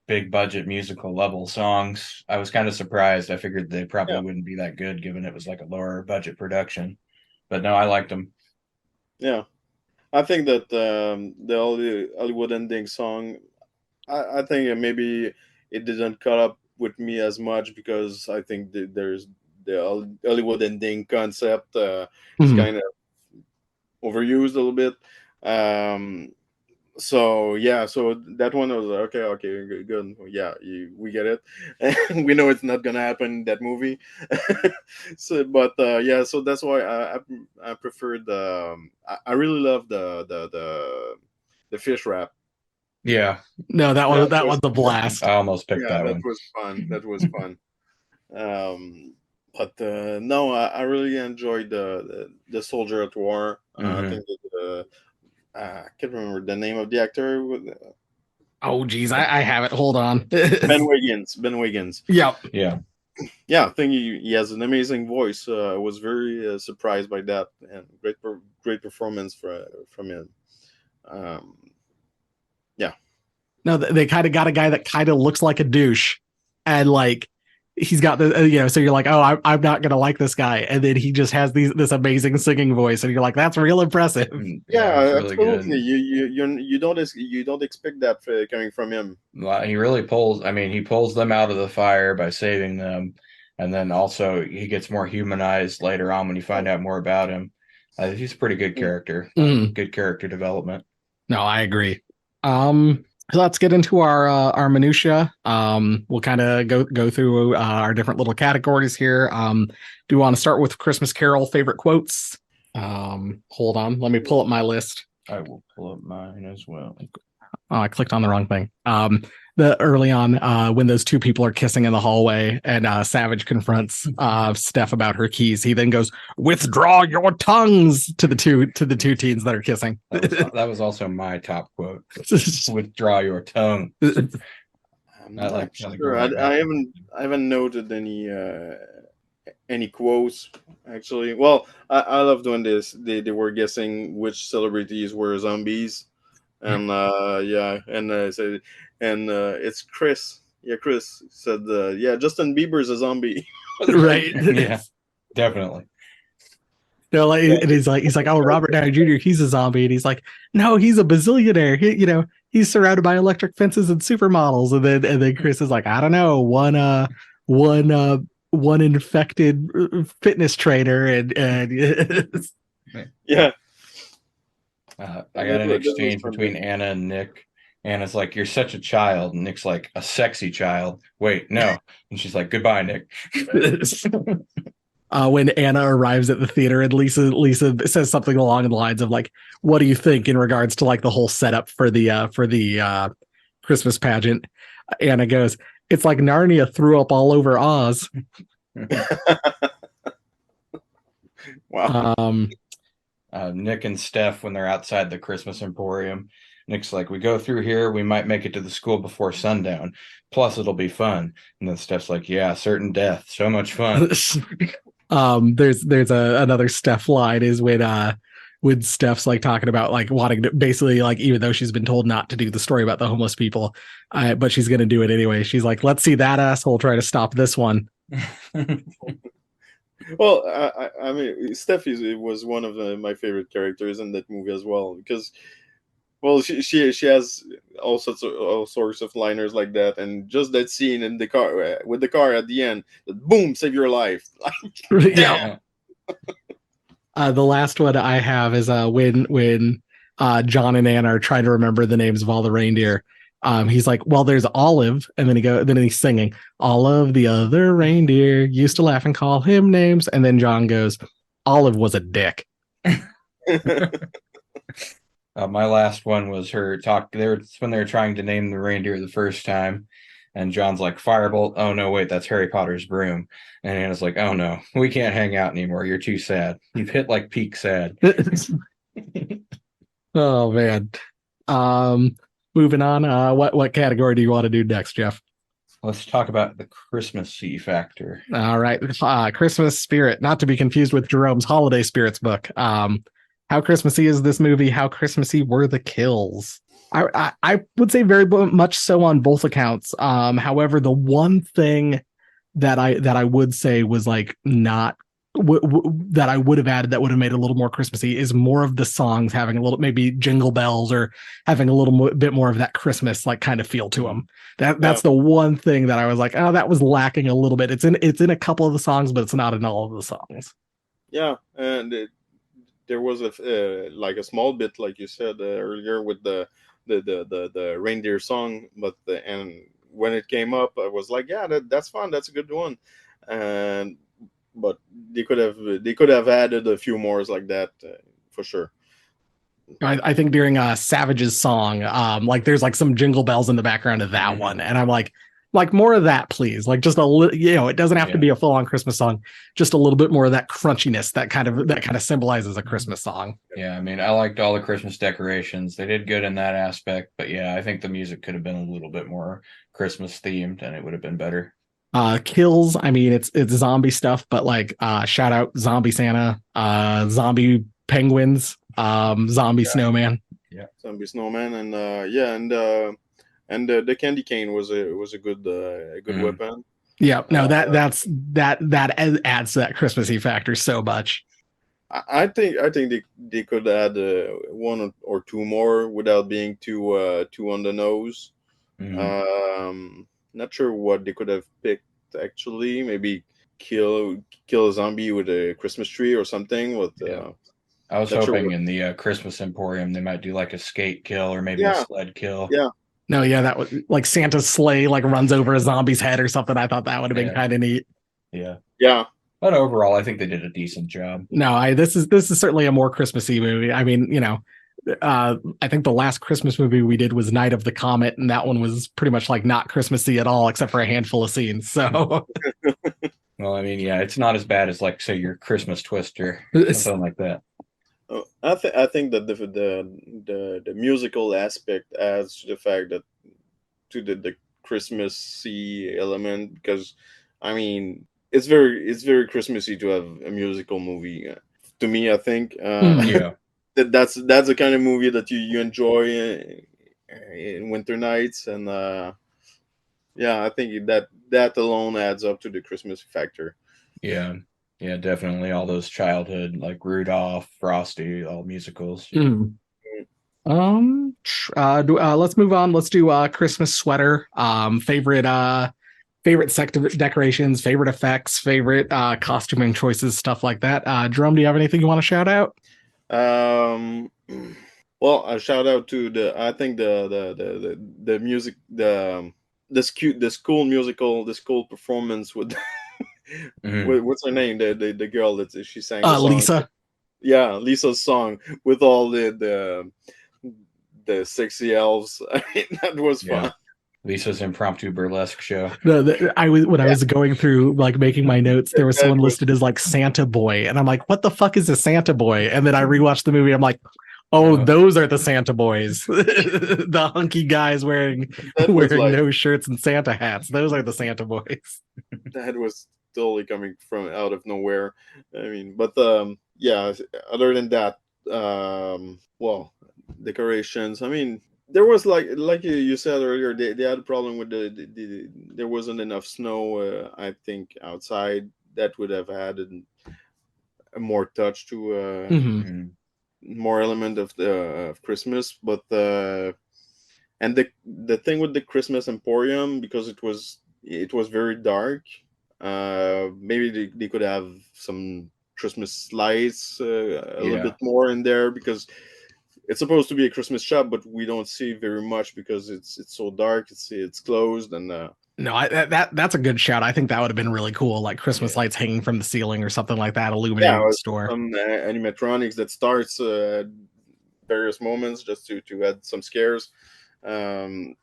big budget musical level songs. I was kind of surprised. I figured they probably wouldn't be that good given it was like a lower budget production. But no, I liked them. Yeah. I think that the Hollywood ending song, I think maybe it didn't cut up with me as much, because I think there's the Hollywood ending concept is kind of overused a little bit. So that one was okay, good. Yeah, we get it, and we know it's not gonna happen in that movie. So that's why I preferred I really love the fish wrap. Yeah, no, that was a blast. I almost picked that one. That was fun. That was fun. But no, I really enjoyed the Soldier at War. I think that I can't remember the name of the actor. Oh, geez, I have it. Hold on. Ben Wiggins. Yep. Yeah. Yeah, I think he has an amazing voice. I was very surprised by that, and great performance from him. Yeah. No, they kind of got a guy that kind of looks like a douche, and like he's got the so you're like, oh, I'm not gonna like this guy, and then he just has this amazing singing voice, and you're like, that's real impressive. Yeah, really absolutely. You don't expect that coming from him. He really pulls. I mean, he pulls them out of the fire by saving them, And then also he gets more humanized later on when you find out more about him. He's a pretty good character. Good character development. No, I agree. Let's get into our minutia. We'll kind of go through our different little categories here. Do you want to start with Christmas Carol favorite quotes? Hold on, let me pull up my list. I will pull up mine as well. Oh, I clicked on the wrong thing. The early on, when those two people are kissing in the hallway, and Savage confronts Steph about her keys, he then goes, "Withdraw your tongues" to the two teens that are kissing. That was also my top quote. Withdraw your tongue. I'm not sure. I haven't noted any quotes actually. Well, I loved when they were guessing which celebrities were zombies, and it's Chris. Yeah, Chris said, yeah, Justin Bieber's a zombie. Right. Yeah, definitely. No, like, and he's like, oh, Robert Downey Jr., he's a zombie, and he's like, no, he's a bazillionaire. He's surrounded by electric fences and supermodels, and then Chris is like, I don't know, one infected fitness trainer, and yeah. I got an exchange between Anna and Nick. Anna's like, "You're such a child," and Nick's like, "A sexy child." Wait, no, and she's like, "Goodbye, Nick." When Anna arrives at the theater, and Lisa says something along the lines of like, "What do you think in regards to like the whole setup for the Christmas pageant?" Anna goes, "It's like Narnia threw up all over Oz." Wow. Nick and Steph, when they're outside the Christmas Emporium, Nick's like, "We go through here, we might make it to the school before sundown. Plus, it'll be fun." And then Steph's like, "Yeah, certain death, so much fun." There's another Steph line is when Steph's like talking about like wanting to basically like, even though she's been told not to do the story about the homeless people, but she's gonna do it anyway. She's like, "Let's see that asshole try to stop this one." Well, I mean, Steph was one of my favorite characters in that movie as well, because, well, she has all sorts of liners like that, and just that scene in the car with the car at the end, boom, save your life. Yeah. The last one I have is when John and Ann are trying to remember the names of all the reindeer. He's like, "Well, there's Olive," and then he's singing, "All of the other reindeer used to laugh and call him names," and then John goes, "Olive was a dick." My last one was her talk. When they were trying to name the reindeer the first time, and John's like, "Firebolt." Oh no, wait, that's Harry Potter's broom. And Anna's like, "Oh no, we can't hang out anymore. You're too sad. You've hit like peak sad." Oh man. Moving on. What category do you want to do next, Jeff? Let's talk about the Christmassy factor. All right. Christmas spirit, not to be confused with Jerome's Holiday Spirits book. How Christmassy is this movie? How Christmassy were the kills? I would say very much so on both accounts. However, the one thing that I would say was like not that I would have added that would have made it a little more Christmassy is more of the songs having a little, maybe jingle bells, or having a little bit more of that Christmas like kind of feel to them. That's the one thing that I was like, oh, that was lacking a little bit. It's in a couple of the songs, but it's not in all of the songs. Yeah, and there was a small bit, like you said earlier, with the reindeer song, but and when it came up, I was like, yeah, that's fun, that's a good one, but they could have added a few more like that for sure. I think during Savage's song, like there's like some jingle bells in the background of that one, and I'm like more of that, please. Like just a little, it doesn't have to be a full-on Christmas song, just a little bit more of that crunchiness that kind of symbolizes a Christmas song. Yeah, I mean, I liked all the Christmas decorations. They did good in that aspect, but yeah, I think the music could have been a little bit more Christmas themed, and it would have been better. Kills, I mean, it's zombie stuff, but like shout out Zombie Santa, zombie penguins, zombie snowman. Yeah, zombie snowman, and the candy cane was a good weapon. Yeah, no, that adds to that Christmassy factor so much. I think they could add one or two more without being too on the nose. Not sure what they could have picked actually. Maybe kill a zombie with a Christmas tree or something. With Yeah. I was not sure hoping what. in the Christmas Emporium they might do like a skate kill or maybe a Yeah, sled kill. yeah, No, yeah, that was like Santa's sleigh like runs over a zombie's head or something. I thought that would have been Yeah. kind of neat. Yeah. yeah. But overall, I think they did a decent job. No, this is certainly a more Christmassy movie. I mean, I think the last Christmas movie we did was Night of the Comet, and that one was pretty much like not Christmassy at all, except for a handful of scenes. So Well, I mean, yeah, it's not as bad as like say your Christmas Twister, something like that. I think that the musical aspect adds to the fact that to the Christmassy element, because I mean it's very Christmassy to have a musical movie. To me, I think Yeah. that's the kind of movie that you enjoy in winter nights, and yeah, I think that alone adds up to the Christmas factor. Yeah. Yeah, definitely. All those childhood like Rudolph, Frosty, all musicals. Hmm. Let's move on. Let's do Christmas sweater. Favorite sector decorations, favorite effects, favorite costuming choices, stuff like that. Jerome, do you have anything you want to shout out? Um, well, a shout out to I think the music, the school musical, the school performance with, Mhm. what's her name, the girl that she sang the song. Lisa. Yeah, Lisa's song with all the sexy elves. I mean, that was Yeah. fun. Lisa's impromptu burlesque show. I was going through like making my notes. There was That someone was listed as like Santa Boy, and I'm like, what the fuck is a Santa Boy? And then I rewatched the movie. I'm like, oh, those are the Santa Boys, the hunky guys wearing that was like no shirts and Santa hats. Those are the Santa Boys. that was totally coming from out of nowhere. I mean, but yeah. Other than that, well, decorations. I mean, there was like you said earlier, they had a problem with there wasn't enough snow. I think outside that would have added a more touch to Mhm. Mhm. more element of the of Christmas. But and the thing with the Christmas Emporium, because it was very dark. Maybe they could have some Christmas lights a little Yeah. bit more in there, because it's supposed to be a Christmas shop, but we don't see very much because it's so dark. It's closed, and No, that's a good shout. I think that would have been really cool, like Christmas lights hanging from the ceiling or something like that, yeah, illuminating the store. some animatronics that starts at various moments just to add some scares. Um,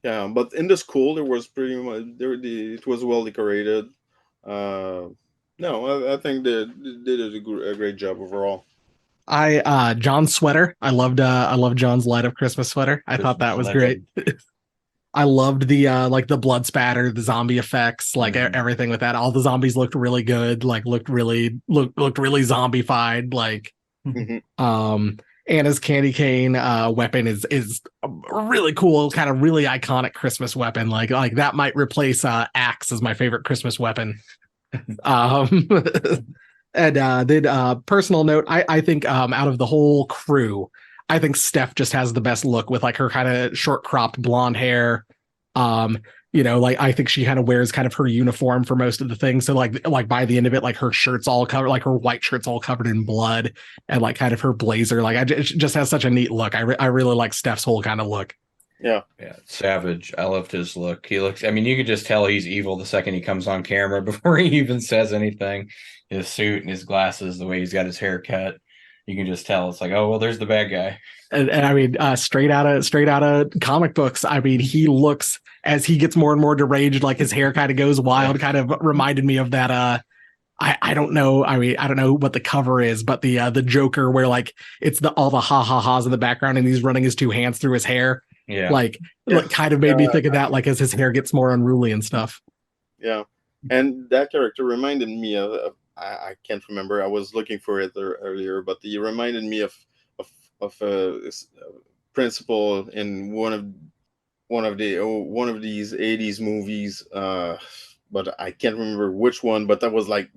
yeah, but in the school there was pretty much it was well decorated. Uh, no, I think they did a great job overall. John's sweater. I loved John's light up Christmas sweater. I thought that was great. I loved the like the blood spatter, the zombie effects, like Mhm. everything with that. All the zombies looked really good, like looked really zombified. Like Mhm. Anna's candy cane weapon is a really cool, kind of really iconic Christmas weapon. Like that might replace axe as my favorite Christmas weapon. Um and then personal note, I think out of the whole crew, I think Steph just has the best look with like her kind of short cropped blonde hair. Um, like I think she kind of wears kind of her uniform for most of the things. So like by the end of it, like her shirt's all covered, like her white shirt's all covered in blood, and like kind of her blazer, like it just has such a neat look. I really like Steph's whole kind of look. Yeah, Yeah, savage. I loved his look. He looks, I mean, you could just tell he's evil the second he comes on camera before he even says anything. His suit and his glasses, the way he's got his hair cut, you can just tell. It's like, oh, well, there's the bad guy. And I mean, straight out of comic books. I mean, he looks as he gets more and more deranged, like his hair kind of goes wild. Kind of reminded me of that. I don't know. I mean, I don't know what the cover is, but the Joker where like it's all the ha ha ha's in the background, and he's running his two hands through his hair. Yeah. Like kind of made me think of that, like as his hair gets more unruly and stuff. yeah, and that character reminded me of I can't remember. I was looking for it earlier, but he reminded me of a principal in one of these '80s movies. But I can't remember which one. But that was like,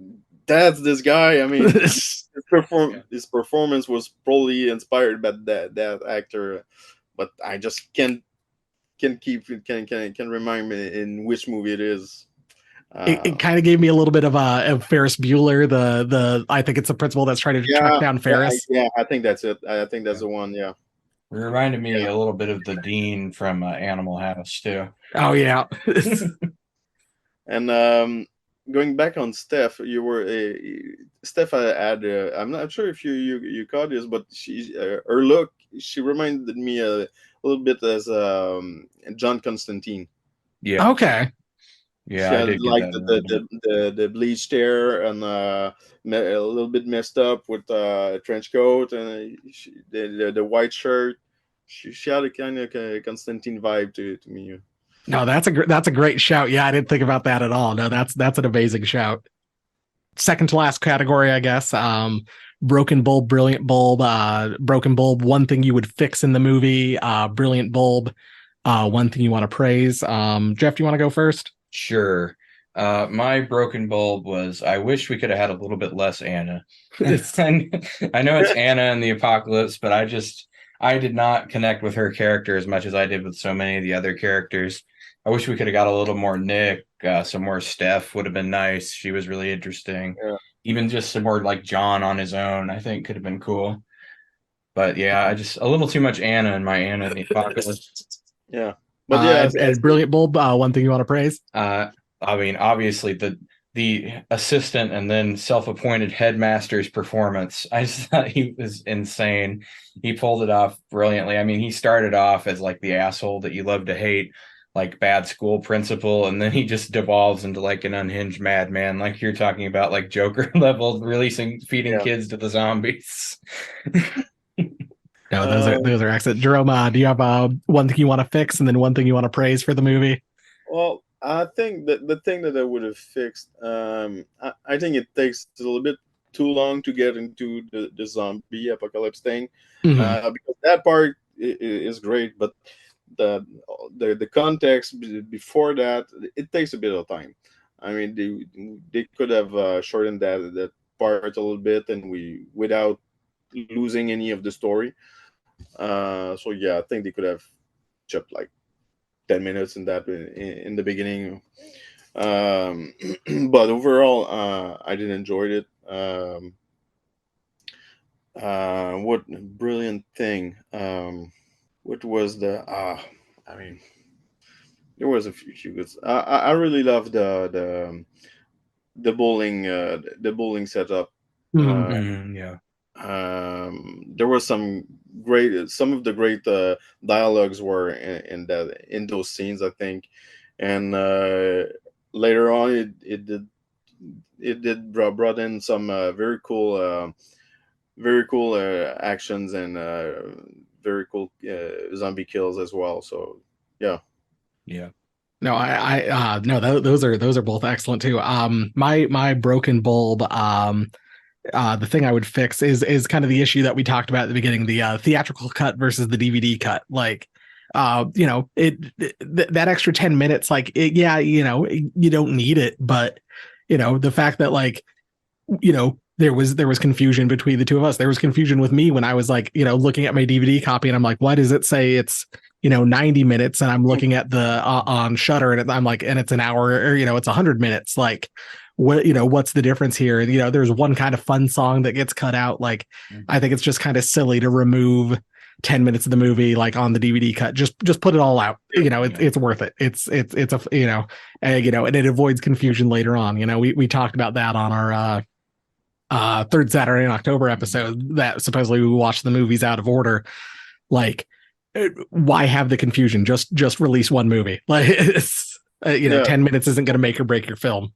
that's this guy. I mean, his performance was probably inspired by that actor, but I just can remind me in which movie it is. It kind of gave me a little bit of Ferris Bueller. The I think it's the principal that's trying to track down Ferris. Yeah, I think that's it. I think that's the one. Yeah. It reminded me a little bit of the Dean from Animal House too. Oh yeah. And going back on Steph, you were Steph had. I'm not sure if you caught this, but she her look. She reminded me a little bit as John Constantine. Yeah. Okay. Yeah, She I had did get like that. the bleached hair and a little bit messed up with a trench coat and the white shirt. She had a kind of Constantine vibe to me. No, that's a great shout. Yeah, I didn't think about that at all. No, that's an amazing shout. Second to last category, I guess. Broken bulb, brilliant bulb. Broken bulb, one thing you would fix in the movie. Brilliant bulb, one thing you want to praise. Jeff, do you want to go first? Sure. My broken bulb was I wish we could have had a little bit less Anna. I know it's Anna in the apocalypse, but I did not connect with her character as much as I did with so many of the other characters. I wish we could have got a little more Nick, some more Steph would have been nice. She was really interesting. Yeah. Even just some more like John on his own, I think could have been cool. But yeah, I just a little too much Anna in my Anna in the apocalypse. Yeah. But yeah, and brilliant bulb, one thing you want to praise? I mean, obviously the assistant and then self-appointed headmaster's performance. I just thought he was insane. He pulled it off brilliantly. I mean, he started off as like the asshole that you love to hate, like bad school principal, and then he just devolves into like an unhinged madman, like you're talking about, like Joker level, feeding kids to the zombies. No, those are excellent. Jerome, do you have one thing you want to fix and then one thing you want to praise for the movie? Well, I think that the thing that I would have fixed, I think it takes a little bit too long to get into the zombie apocalypse thing, because that part is great, but the context before that, it takes a bit of time. I mean, they could have shortened that part a little bit, and without losing any of the story. So yeah, I think they could have chopped like 10 minutes in that in the beginning. But overall, I did enjoy it. What brilliant thing. What was the I mean, there was a few good. I really love the bowling setup. Yeah. There was some of the great dialogues were in those scenes, I think, and later on it did brought in some very cool actions and very cool zombie kills as well. So yeah. No, I no, those are both excellent too. My broken bulb, the thing I would fix is kind of the issue that we talked about at the beginning, the theatrical cut versus the DVD cut. Like, that extra 10 minutes, like, you don't need it, but the fact that, like, there was confusion between the two of us. There was confusion with me when I was like, looking at my DVD copy and I'm like, why does it say it's 90 minutes, and I'm looking at the on Shudder and I'm like, and it's an hour, or it's 100 minutes. Like, what what's the difference here? There's one kind of fun song that gets cut out. Like, I think it's just kind of silly to remove 10 minutes of the movie, like, on the DVD cut. Just put it all out. It's worth it. It's a and it avoids confusion later on. We talked about that on our third Saturday in October episode, that supposedly we watched the movies out of order. Like, why have the confusion? Just release one movie. Like, it's 10 minutes isn't going to make or break your film.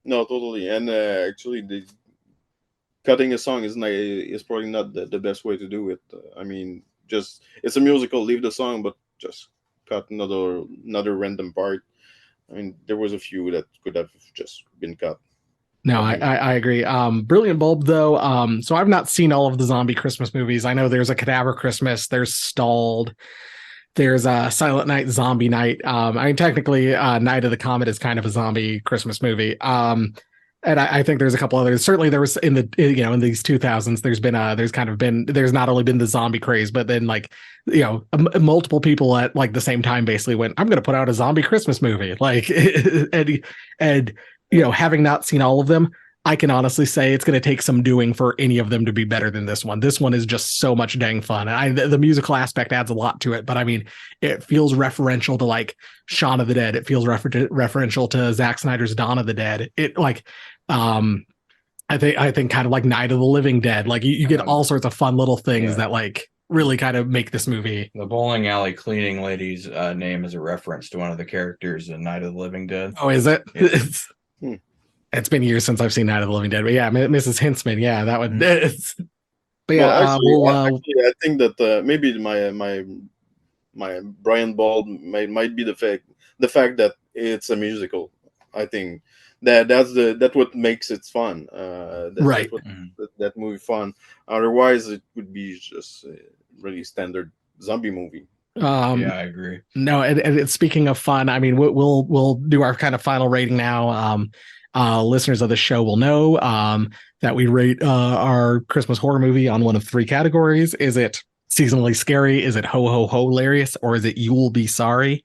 No, totally. And actually, cutting a song is probably not the best way to do it. I mean, just, it's a musical, leave the song, but just cut another random part. I mean, there was a few that could have just been cut. No, I agree. Brilliant bulb, though. So I've not seen all of the zombie Christmas movies. I know there's a Cadaver Christmas, there's Stalled, there's a Silent Night, Zombie Night. I mean, technically, Night of the Comet is kind of a zombie Christmas movie. And I think there's a couple others. Certainly, there was in the in these 2000s. There's not only been the zombie craze, but then like multiple people at like the same time basically went, I'm going to put out a zombie Christmas movie. Like and having not seen all of them, I can honestly say it's going to take some doing for any of them to be better than this one. This one is just so much dang fun. And the musical aspect adds a lot to it, but I mean, it feels referential to like Shaun of the Dead. It feels referential to Zack Snyder's Dawn of the Dead. It like, I think kind of like Night of the Living Dead. Like you get all sorts of fun little things that like really kind of make this movie. The bowling alley cleaning lady's name is a reference to one of the characters in Night of the Living Dead. Oh, is it? Yeah. It's been years since I've seen Night of the Living Dead, but yeah, Mrs. Hintzman, yeah, that would. But yeah, actually, I think that maybe my Brian Bald might be the fact that it's a musical. I think that's what makes it fun. Right. That movie fun. Otherwise, it would be just a really standard zombie movie. Yeah, I agree. No, and speaking of fun, I mean, we'll do our kind of final rating now. Listeners of the show will know that we rate our Christmas horror movie on one of three categories. Is it seasonally scary? Is it ho ho ho hilarious? Or is it you will be sorry?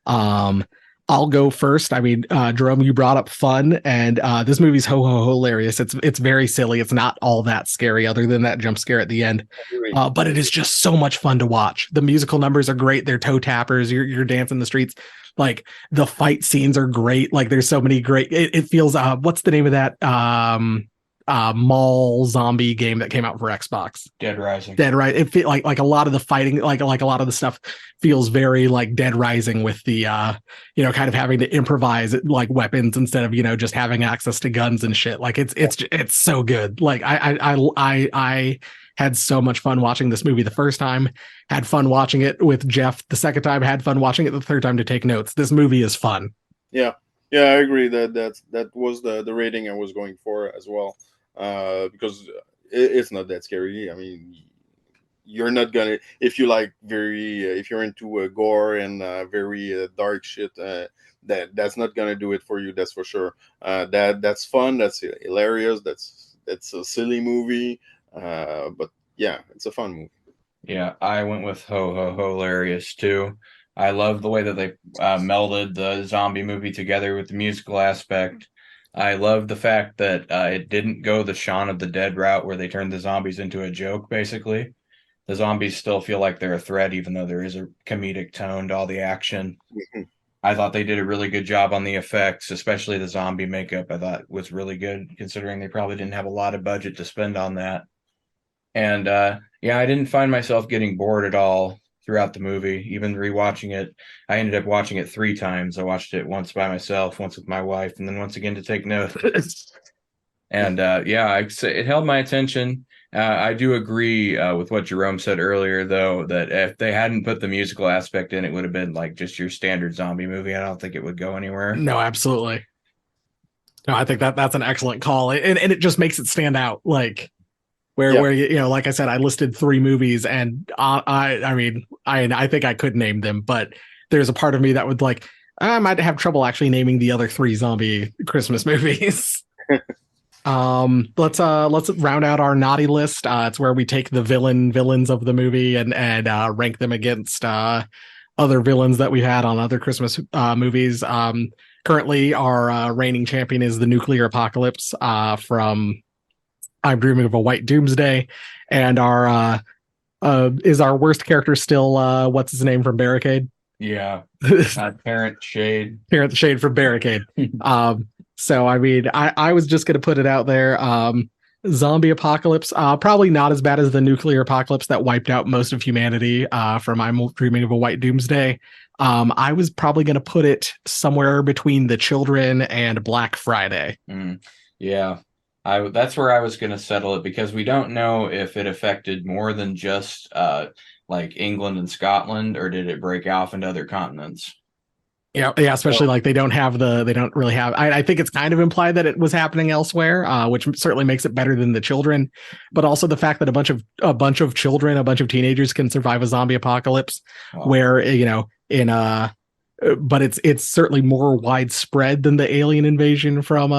I'll go first. I mean, Jerome, you brought up fun, and this movie's ho ho ho hilarious. It's very silly. It's not all that scary, other than that jump scare at the end. But it is just so much fun to watch. The musical numbers are great. They're toe tappers. You're dancing the streets. Like the fight scenes are great. Like there's so many great. It feels. What's the name of that mall zombie game that came out for Xbox? Dead Rising. It feel like a lot of the fighting, like a lot of the stuff feels very like Dead Rising, with the kind of having to improvise like weapons instead of just having access to guns and shit. Like it's so good. Like I had so much fun watching this movie the first time, had fun watching it with Jeff the second time, had fun watching it the third time to take notes. This movie is fun. Yeah, I agree that was the rating I was going for as well, because it's not that scary. I mean, you're not gonna, if you like if you're into gore and very dark shit, that's not gonna do it for you. That's for sure. That's fun. That's hilarious. That's a silly movie. But yeah, it's a fun movie. Yeah, I went with ho ho ho hilarious too. I love the way that they melded the zombie movie together with the musical aspect. I love the fact that it didn't go the Shaun of the Dead route where they turned the zombies into a joke, basically. The zombies still feel like they're a threat, even though there is a comedic tone to all the action. Mm-hmm. I thought they did a really good job on the effects, especially the zombie makeup. I thought was really good, considering they probably didn't have a lot of budget to spend on that. And I didn't find myself getting bored at all throughout the movie. Even rewatching it, I ended up watching it 3 times. I watched it once by myself, once with my wife, and then once again to take notes. And it held my attention. I do agree with what Jerome said earlier, though, that if they hadn't put the musical aspect in, it would have been like just your standard zombie movie. I don't think it would go anywhere. No, absolutely. No, I think that's an excellent call, and it just makes it stand out. Like where like I said, I listed 3 movies, and I think I could name them, but there's a part of me that would like, I might have trouble actually naming the other 3 zombie Christmas movies. Let's round out our naughty list. It's where we take the villains of the movie and rank them against other villains that we've had on other Christmas movies. Currently our reigning champion is the nuclear apocalypse from I'm Dreaming of a White Doomsday, and our is our worst character still what's his name from Barricade? Yeah. Terrence Shade. Terrence Shade from Barricade. So I mean, I was just gonna put it out there. Zombie apocalypse, probably not as bad as the nuclear apocalypse that wiped out most of humanity from I'm Dreaming of a White Doomsday. I was probably gonna put it somewhere between The Children and Black Friday. Yeah. That's where I was going to settle it, because we don't know if it affected more than just like England and Scotland, or did it break off into other continents? Yeah, especially like they don't really have. I think it's kind of implied that it was happening elsewhere, which certainly makes it better than The Children. But also the fact that a bunch of children, a bunch of teenagers can survive a zombie apocalypse, where in but it's certainly more widespread than the alien invasion from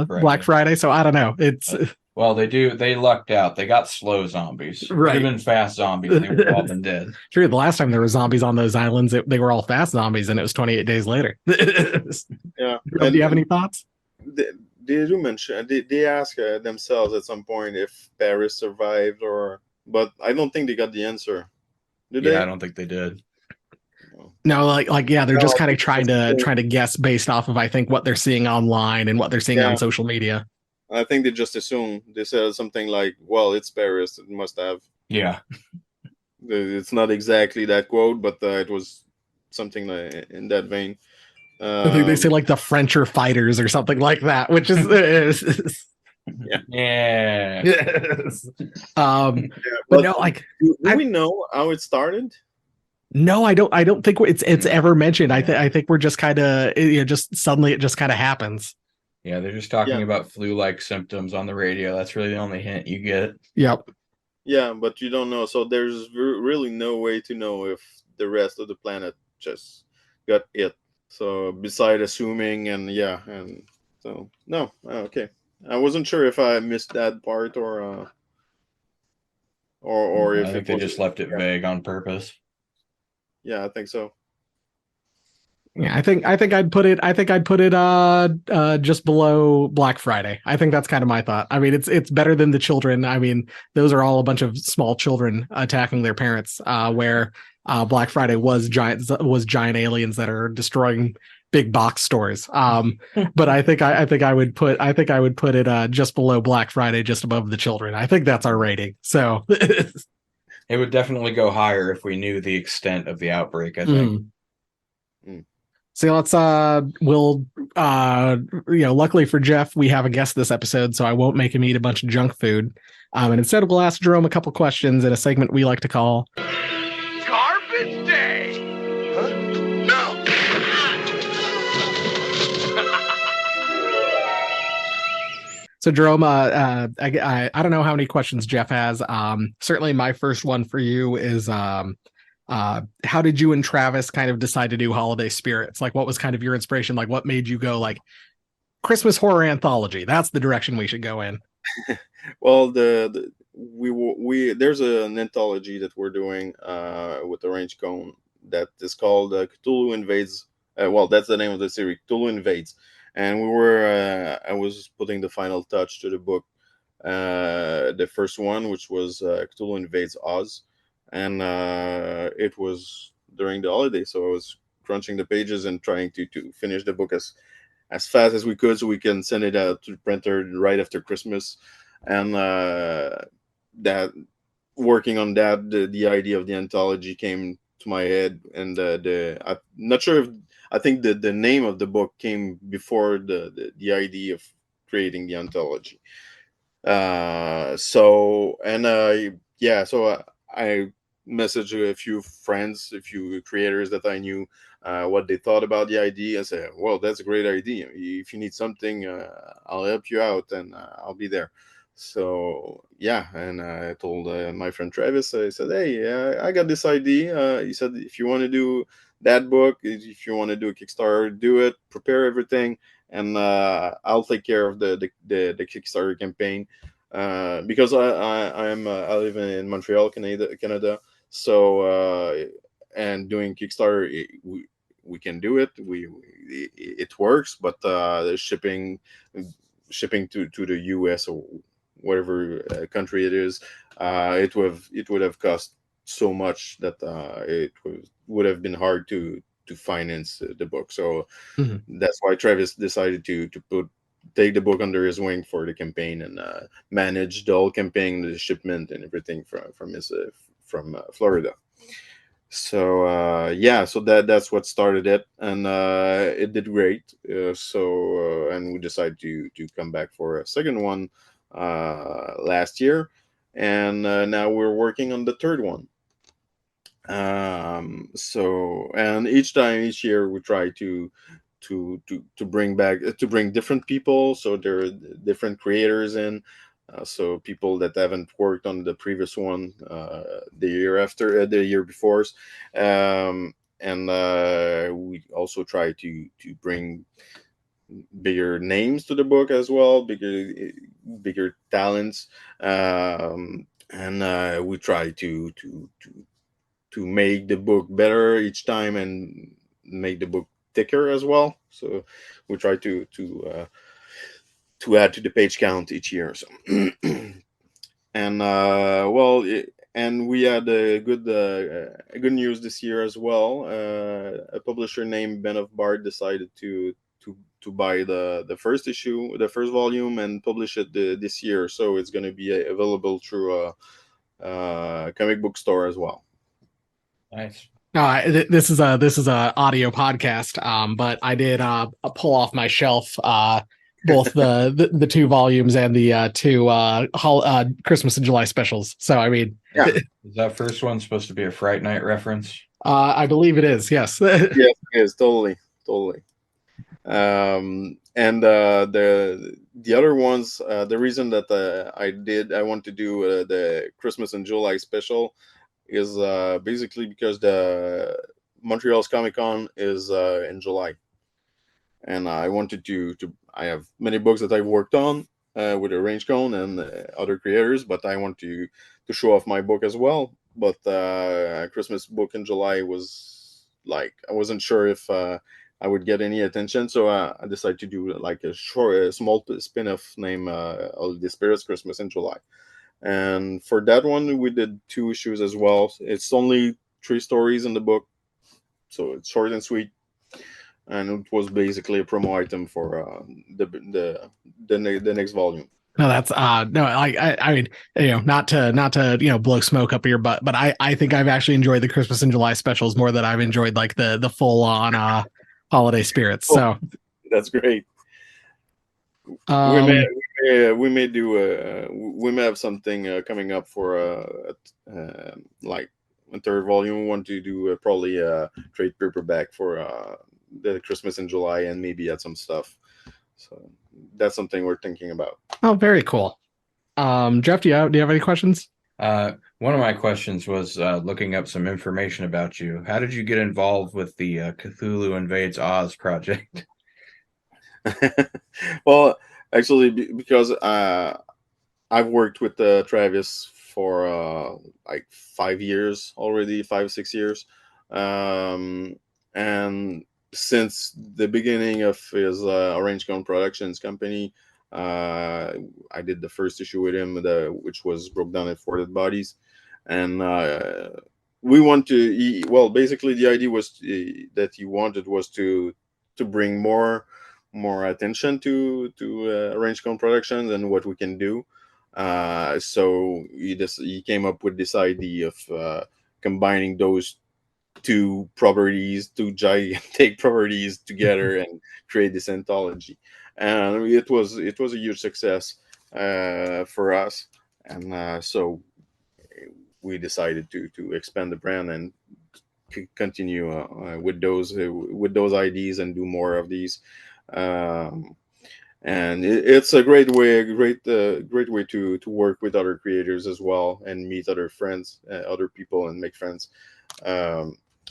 Black Friday. So I don't know. It's well, they lucked out. They got slow zombies. It would have been fast zombies. They would have all been dead. True. The last time there were zombies on those islands, they were all fast zombies, and it was 28 days later. Yeah. Do you have any thoughts? They do mention they ask themselves at some point if Paris survived, but I don't think they got the answer. Did they? I don't think they did. No, yeah, they're just kind of trying to guess based off of, I think, what they're seeing online and what they're seeing on social media. I think they just assume. They said something like, "Well, it's Paris. It must have." Yeah. It's not exactly that quote, but it was something in that vein. I think they say like the French are fighters or something like that, which is yeah. Yes. But no, like, do we know how it started? No, I don't think it's ever mentioned. I think we're just kind of, just suddenly it just kind of happens. Yeah, they're just talking about flu-like symptoms on the radio. That's really the only hint you get. Yep. Yeah, but you don't know. So there's really no way to know if the rest of the planet just got it. So beside assuming and so no, okay. I wasn't sure if I missed that part or if I think they just left it vague on purpose. Yeah, I think so. Yeah, I think I'd put it just below Black Friday. I think that's kind of my thought. I mean, it's better than the children. I mean, those are all a bunch of small children attacking their parents, where Black Friday was giant aliens that are destroying big box stores. But I think I would put it just below Black Friday, just above the children. I think that's our rating. So it would definitely go higher if we knew the extent of the outbreak, I think. So let's luckily for Jeff, we have a guest this episode, so I won't make him eat a bunch of junk food. And instead we'll ask Jérôme a couple questions in a segment we like to call Garbage Day! Huh? No! So Jérôme, I don't know how many questions Jeff has. Certainly my first one for you is how did you and Travis kind of decide to do Holiday Spirits? Like, what was kind of your inspiration? Like, what made you go like Christmas horror anthology? That's the direction we should go in. Well, we there's an anthology that we're doing with Orange Cone that is called Cthulhu Invades. Well, that's the name of the series, Cthulhu Invades. And I was putting the final touch to the book, the first one, which was Cthulhu Invades Oz. And it was during the holiday, so I was crunching the pages and trying to finish the book as fast as we could so we can send it out to the printer right after Christmas. And that working on that, the idea of the anthology came to my head, and I'm not sure if I think the name of the book came before the idea of creating the anthology. So I messaged a few friends, a few creators that I knew, what they thought about the idea. I said, well, that's a great idea. If you need something, I'll help you out and I'll be there. So and I told my friend Travis, I said, hey, I got this idea. He said, if you want to do that book, if you want to do a Kickstarter, do it, prepare everything, and I'll take care of the Kickstarter campaign. Because I live in Montreal, Canada. So and doing Kickstarter, we can do it. It works, but the shipping to the US or whatever country it is, it would have cost so much that it would have been hard to finance the book. So that's why Travis decided to take the book under his wing for the campaign and manage the whole campaign, the shipment and everything from Florida. So so that's what started it, and it did great. And we decided to come back for a second one last year, and now we're working on the third one. And each year we try to bring different people, so there are different creators in, so people that haven't worked on the previous one the year before, we also try to bring bigger names to the book as well, bigger talents, and we try to make the book better each time and make the book thicker as well. So we try to add to the page count each year. So and and we had a good news this year as well. A publisher named Ben of Bard decided to buy the first issue, the first volume, and publish it this year. So it's going to be available through a comic book store as well. Nice. This is a audio podcast, but I did pull off my shelf both the two volumes and the two Christmas and July specials. So I mean, Yeah. Is that first one supposed to be a Fright Night reference? I believe it is. Yes. Yes, it is totally. And the other ones, the reason that I want to do the Christmas and July special is basically because the Montreal's Comic Con is in July, and I wanted to I have many books that I've worked on with Arrange Cone and other creators, but I want to show off my book as well. But Christmas book in July was like, I wasn't sure if I would get any attention, so I decided to do like a small spin-off named All the Spirits Christmas in July. And for that one, we did 2 issues as well. It's only 3 stories in the book, so it's short and sweet. And it was basically a promo item for the next volume. No, that's no, I mean, not to blow smoke up your butt, but I think I've actually enjoyed the Christmas and July specials more than I've enjoyed like the full on holiday spirits. So that's great. We may have something coming up for like a third volume. We want to do probably a trade paperback for the Christmas in July, and maybe add some stuff. So that's something we're thinking about. Oh, very cool. Jeff, do you have any questions? One of my questions was looking up some information about you. How did you get involved with the Cthulhu Invades Oz project? Well, actually, because I've worked with Travis for like 5 years already, 5-6 years, and since the beginning of his Orange Cone Productions company, I did the first issue with him, which was Broke Down and Forted Bodies, and we want to. Well, basically, the idea was that he wanted was to bring more attention to Orange Cone Productions and what we can do. So he came up with this idea of combining those two gigantic properties together and create this anthology. And it was a huge success for us, and so we decided to expand the brand and continue with those ideas and do more of these. And it's a great way to work with other creators as well, and meet other friends, other people, and make friends.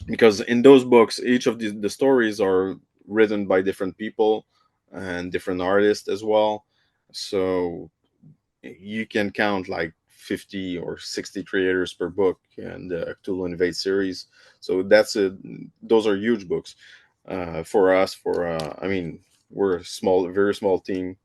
Because in those books, each of the stories are written by different people and different artists as well. So you can count like 50 or 60 creators per book in the Cthulhu Invade series. So those are huge books for us. I mean, we're a very small team.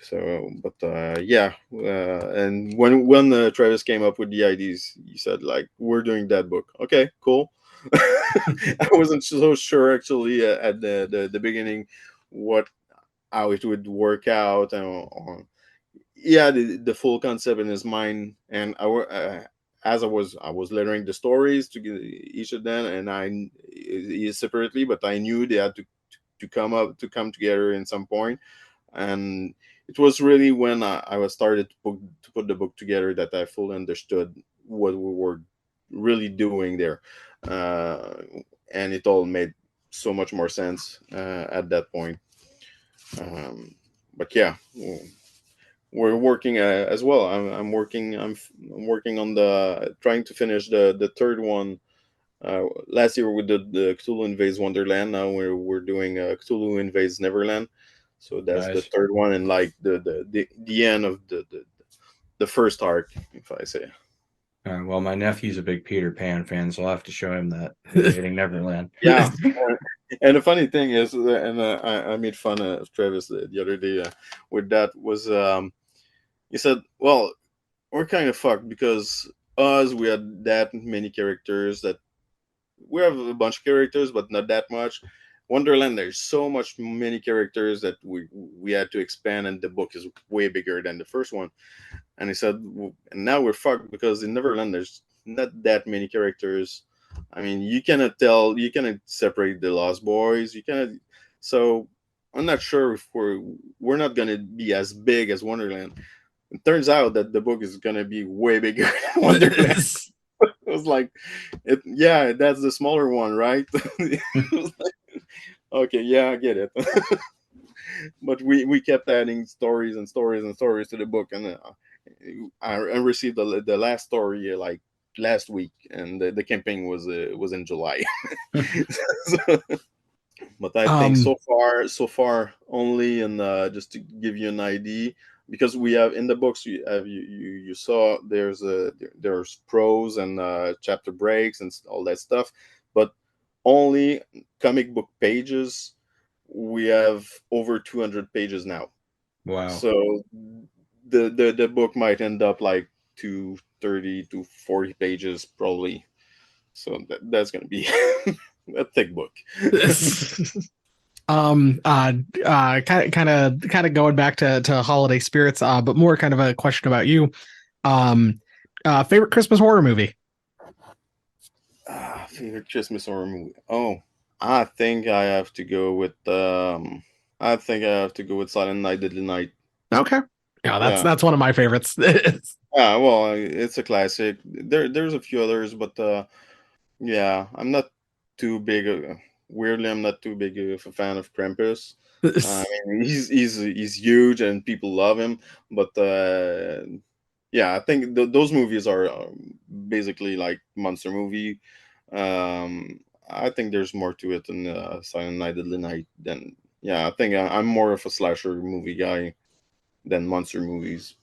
So, but and when Travis came up with the ideas, he said like, "We're doing that book." Okay, cool. I wasn't so sure actually at the beginning how it would work out, or the full concept in his mind. And as I was lettering the stories to each of them, and I separately, but I knew they had to come together in some point. And it was really when I was started to put the book together that I fully understood what we were really doing there, and it all made so much more sense at that point. But yeah, we're working as well. I'm working on trying to finish the third one Last year we did the Cthulhu Invades Wonderland. Now we're doing Cthulhu Invades Neverland. So that's the Nice. third one, and like the end of the first arc, if I say. Well, my nephew's a big Peter Pan fan, so I'll have to show him that Invading Neverland. Yeah. And the funny thing is, and I made fun of Travis the other day with that was he said, "Well, we're kind of fucked because us we had that many characters that we have a bunch of characters, but not that much. Wonderland, there's so much many characters that we had to expand, and the book is way bigger than the first one." And he said, "And now we're fucked because in Neverland there's not that many characters. I mean, you cannot separate the Lost Boys. You cannot. So I'm not sure if we're not gonna be as big as Wonderland." It turns out that the book is gonna be way bigger than Wonderland. It was like, yeah, that's the smaller one, right? It was like, okay, yeah, I get it. But we kept adding stories and stories and stories to the book, and I received the last story like last week, and the campaign was in July. So, but I think so far only, and just to give you an idea, because we have in the books you saw there's prose and chapter breaks and all that stuff, but only comic book pages we have over 200 pages now. Wow. So the book might end up like 230 to 40 pages probably. So that's gonna be a thick book. Kind of going back to holiday spirits, but more kind of a question about you. Favorite Christmas horror movie? Favorite Christmas horror movie. Oh, I think I have to go with Silent Night, Deadly Night. Okay. Yeah, Yeah. that's one of my favorites. Yeah, well, it's a classic. There's a few others, but yeah, I'm not too big. Weirdly, I'm not too big of a fan of Krampus. I mean, he's huge and people love him, but yeah, I think those movies are basically like monster movie. I think there's more to it than Silent Night, Deadly Night. Than yeah, I think I'm more of a slasher movie guy than monster movies.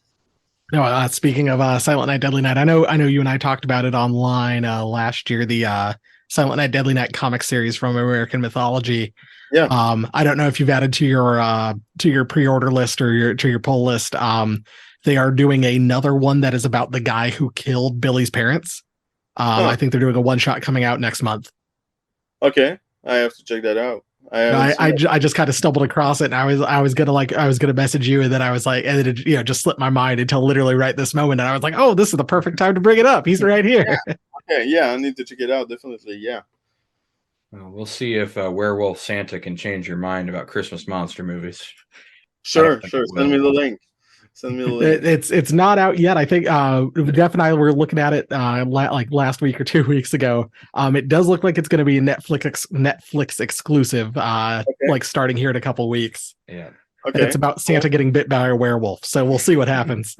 No, speaking of Silent Night, Deadly Night, I know you and I talked about it online last year. The Silent Night, Deadly Night comic series from American Mythology. Yeah. I don't know if you've added to your pre-order list or your pull list. They are doing another one that is about the guy who killed Billy's parents. I think they're doing a one shot coming out next month. Okay, I have to check that out. I just kind of stumbled across it, and I was gonna message you, and then I was like, and it just slipped my mind until literally right this moment, and I was like, oh, this is the perfect time to bring it up. He's right here. Yeah. Okay, yeah, I need to check it out definitely. Yeah. We'll see if Werewolf Santa can change your mind about Christmas monster movies. Sure. Send me the link. It's not out yet. I think Jeff and I were looking at it like last week or 2 weeks ago. It does look like it's going to be a Netflix exclusive, like starting here in a couple weeks. Yeah. Okay. And it's about Santa getting bit by a werewolf, so we'll see what happens.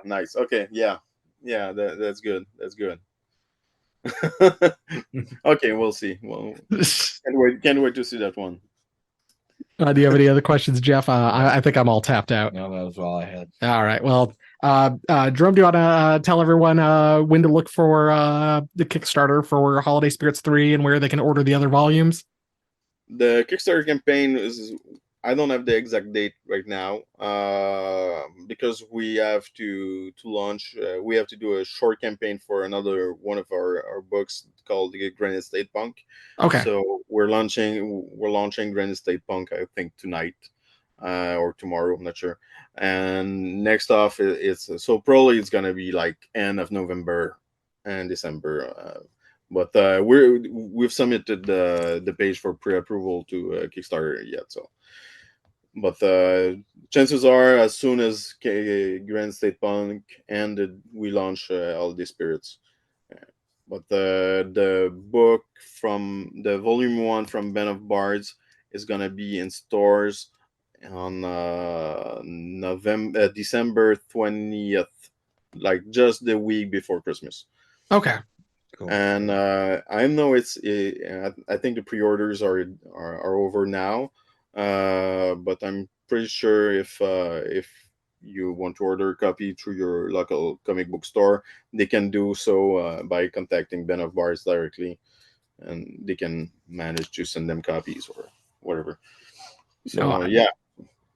Nice. Okay. Yeah. That's good. Okay, we'll see. Well, can't wait to see that one. Do you have any other questions, Jeff? I think I'm all tapped out. No, that was all I had. All right. Well, Jerome, do you want to tell everyone when to look for the Kickstarter for Holiday Spirits 3 and where they can order the other volumes? The Kickstarter campaign is, I don't have the exact date right now because we have to launch. We have to do a short campaign for another one of our books called the Granite State Punk. Okay. So we're launching Granite State Punk, I think tonight or tomorrow. I'm not sure. And next off, it's so probably it's gonna be like end of November and December. But we've submitted the page for pre-approval to Kickstarter yet. So. But chances are, as soon as Grand State Punk ended, we launch all the spirits. But the book from the volume 1 from Ben of Bards is gonna be in stores on December 20th, like just the week before Christmas. Okay. Cool. And I know I think the pre-orders are over now, but I'm pretty sure if you want to order a copy through your local comic book store, they can do so by contacting Ben of Bars directly, and they can manage to send them copies or whatever. So No, yeah,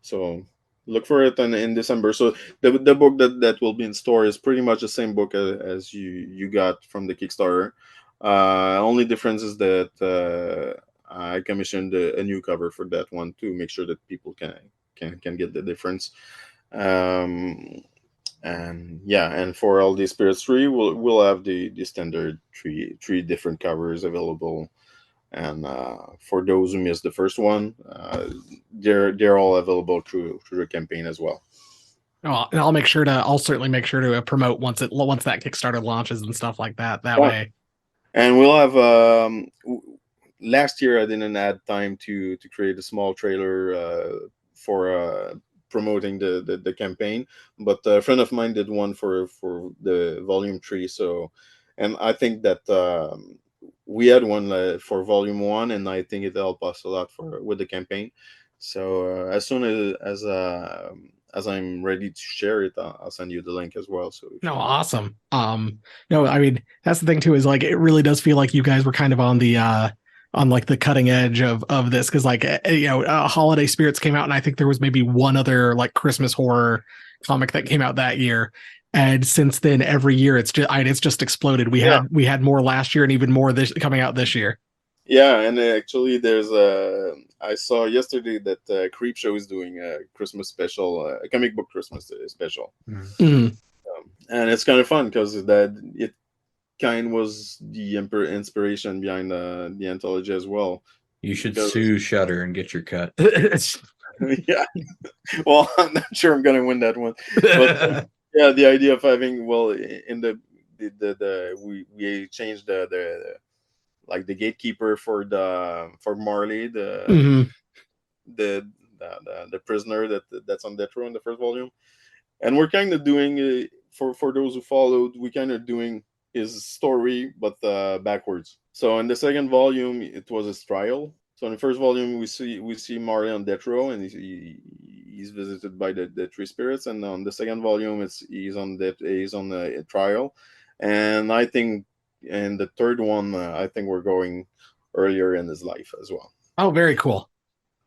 so look for it in December. So the book that will be in store is pretty much the same book as you got from the Kickstarter. Only difference is that I commissioned a new cover for that one to make sure that people can get the difference. Um, and yeah, and for all the Spirits 3, we'll have the standard three different covers available. And for those who missed the first one, they're all available through the campaign as well. oh, and I'll certainly make sure to promote once that Kickstarter launches and stuff like that. That Yeah. way. And we'll have last year I didn't add time to create a small trailer for promoting the campaign, but a friend of mine did one for the volume 3. So, and I think that we had one for volume 1, and I think it helped us a lot with the campaign. So as soon as I'm ready to share it, I'll send you the link as well. So No, awesome. No, I mean, that's the thing too, is like it really does feel like you guys were kind of on the on like the cutting edge of this, because like Holiday Spirits came out, and I think there was maybe one other like Christmas horror comic that came out that year. And since then, every year it's just exploded. We had more last year and even more coming out this year. Yeah, and actually, there's I saw yesterday that Creepshow is doing a Christmas special, a comic book Christmas special, Mm-hmm. And it's kind of fun because it kind was the inspiration behind the anthology as well. You should sue Shudder and get your cut. Yeah, well, I'm not sure I'm gonna win that one, but yeah, the idea of having in the we changed the like the gatekeeper for Marley, Mm-hmm. the prisoner that's on death row in the first volume, and we're kind of doing for those who followed, we kind of doing his story but backwards. So in the second volume, it was his trial. So in the first volume, we see Marley on death row, and he's visited by the three spirits, and on the second volume, he's on a trial, and I think. And the third one, I think we're going earlier in his life as well. Oh, very cool.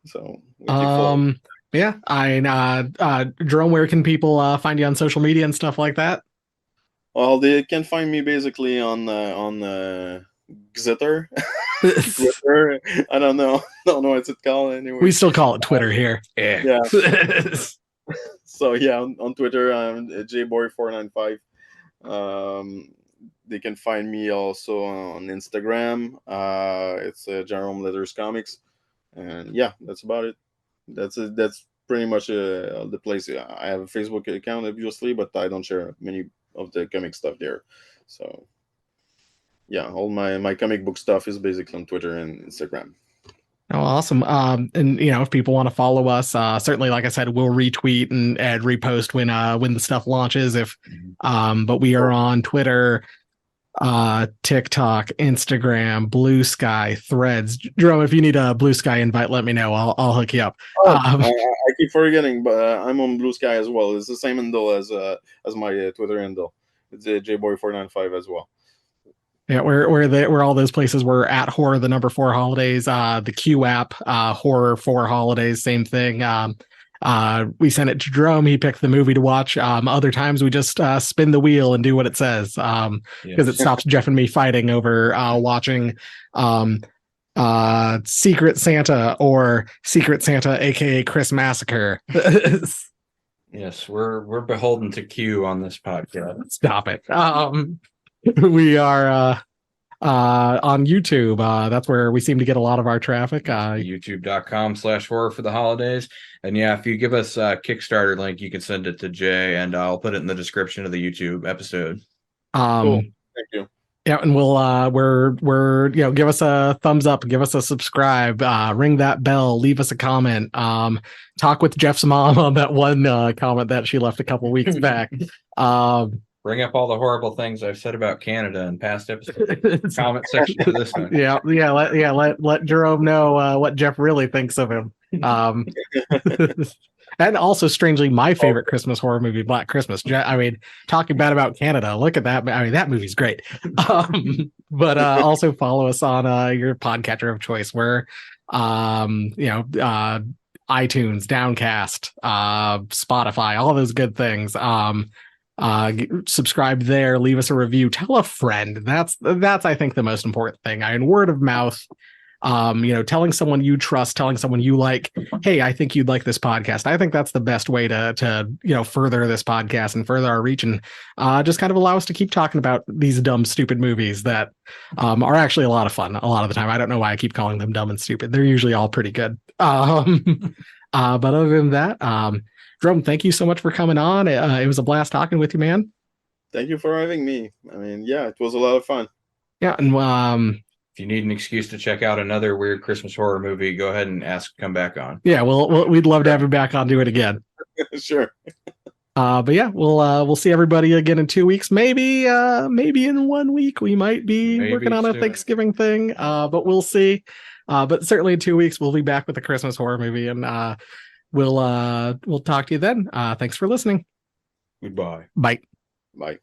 So, yeah. Jérôme, where can people find you on social media and stuff like that? Well, they can find me basically on Xitter. Twitter. I don't know what's it called anyway. We still call it Twitter here. Yeah. So yeah, on Twitter, I'm jboy495. They can find me also on Instagram. It's Jérôme Letters Comics, and yeah, that's about it. That's pretty much the place. I have a Facebook account, obviously, but I don't share many of the comic stuff there. So yeah, all my comic book stuff is basically on Twitter and Instagram. Oh, awesome. And if people want to follow us, certainly, like I said, we'll retweet and repost when the stuff launches. But we are on Twitter, TikTok, Instagram, Blue Sky, Threads. Jérôme, if you need a Blue Sky invite, let me know. I'll hook you up. I keep forgetting, but I'm on Blue Sky as well. It's the same handle as my Twitter handle. It's jboy495 as well. Yeah, where all those places were at Horror, the number 4 holidays, the Q app, Horror 4 holidays, same thing. We sent it to Jérôme. He picked the movie to watch. Other times we just spin the wheel and do what it says, because it stops Jeff and me fighting over watching Secret Santa or Secret Santa, aka Chris Massacre. Yes, we're beholden to Q on this podcast. Stop it. We are on YouTube. That's where we seem to get a lot of our traffic. YouTube.com/horror for the holidays. And yeah, if you give us a Kickstarter link, you can send it to Jay, and I'll put it in the description of the YouTube episode. Cool. Thank you. Yeah, and we're give us a thumbs up, give us a subscribe, ring that bell, leave us a comment. Talk with Jeff's mom on that one comment that she left a couple weeks back. bring up all the horrible things I've said about Canada in past episodes. Comment section of this one. Let Jerome know what Jeff really thinks of him. And also, strangely, my favorite Christmas horror movie, Black Christmas. I mean, talking bad about Canada, look at that. I mean, that movie's great. But also follow us on your podcatcher of choice. We're, iTunes, Downcast, Spotify, all those good things. Subscribe there, leave us a review, tell a friend. That's I think the most important thing. Word of mouth. Telling someone you trust, telling someone you like, hey, I think you'd like this podcast. I think that's the best way to further this podcast and further our reach, and just kind of allow us to keep talking about these dumb, stupid movies that are actually a lot of fun a lot of the time. I don't know why I keep calling them dumb and stupid. They're usually all pretty good. But other than that, Jerome, thank you so much for coming on. It was a blast talking with you, man. Thank you for having me. I mean, yeah, it was a lot of fun. Yeah, and if you need an excuse to check out another weird Christmas horror movie, go ahead and come back on. Yeah, we'd love to have you back on, do it again. Sure. But yeah, we'll see everybody again in 2 weeks. Maybe in 1 week we might be working on a Thanksgiving thing. But we'll see. But certainly in 2 weeks we'll be back with a Christmas horror movie, and we'll talk to you then. Thanks for listening. Goodbye. Bye. Bye.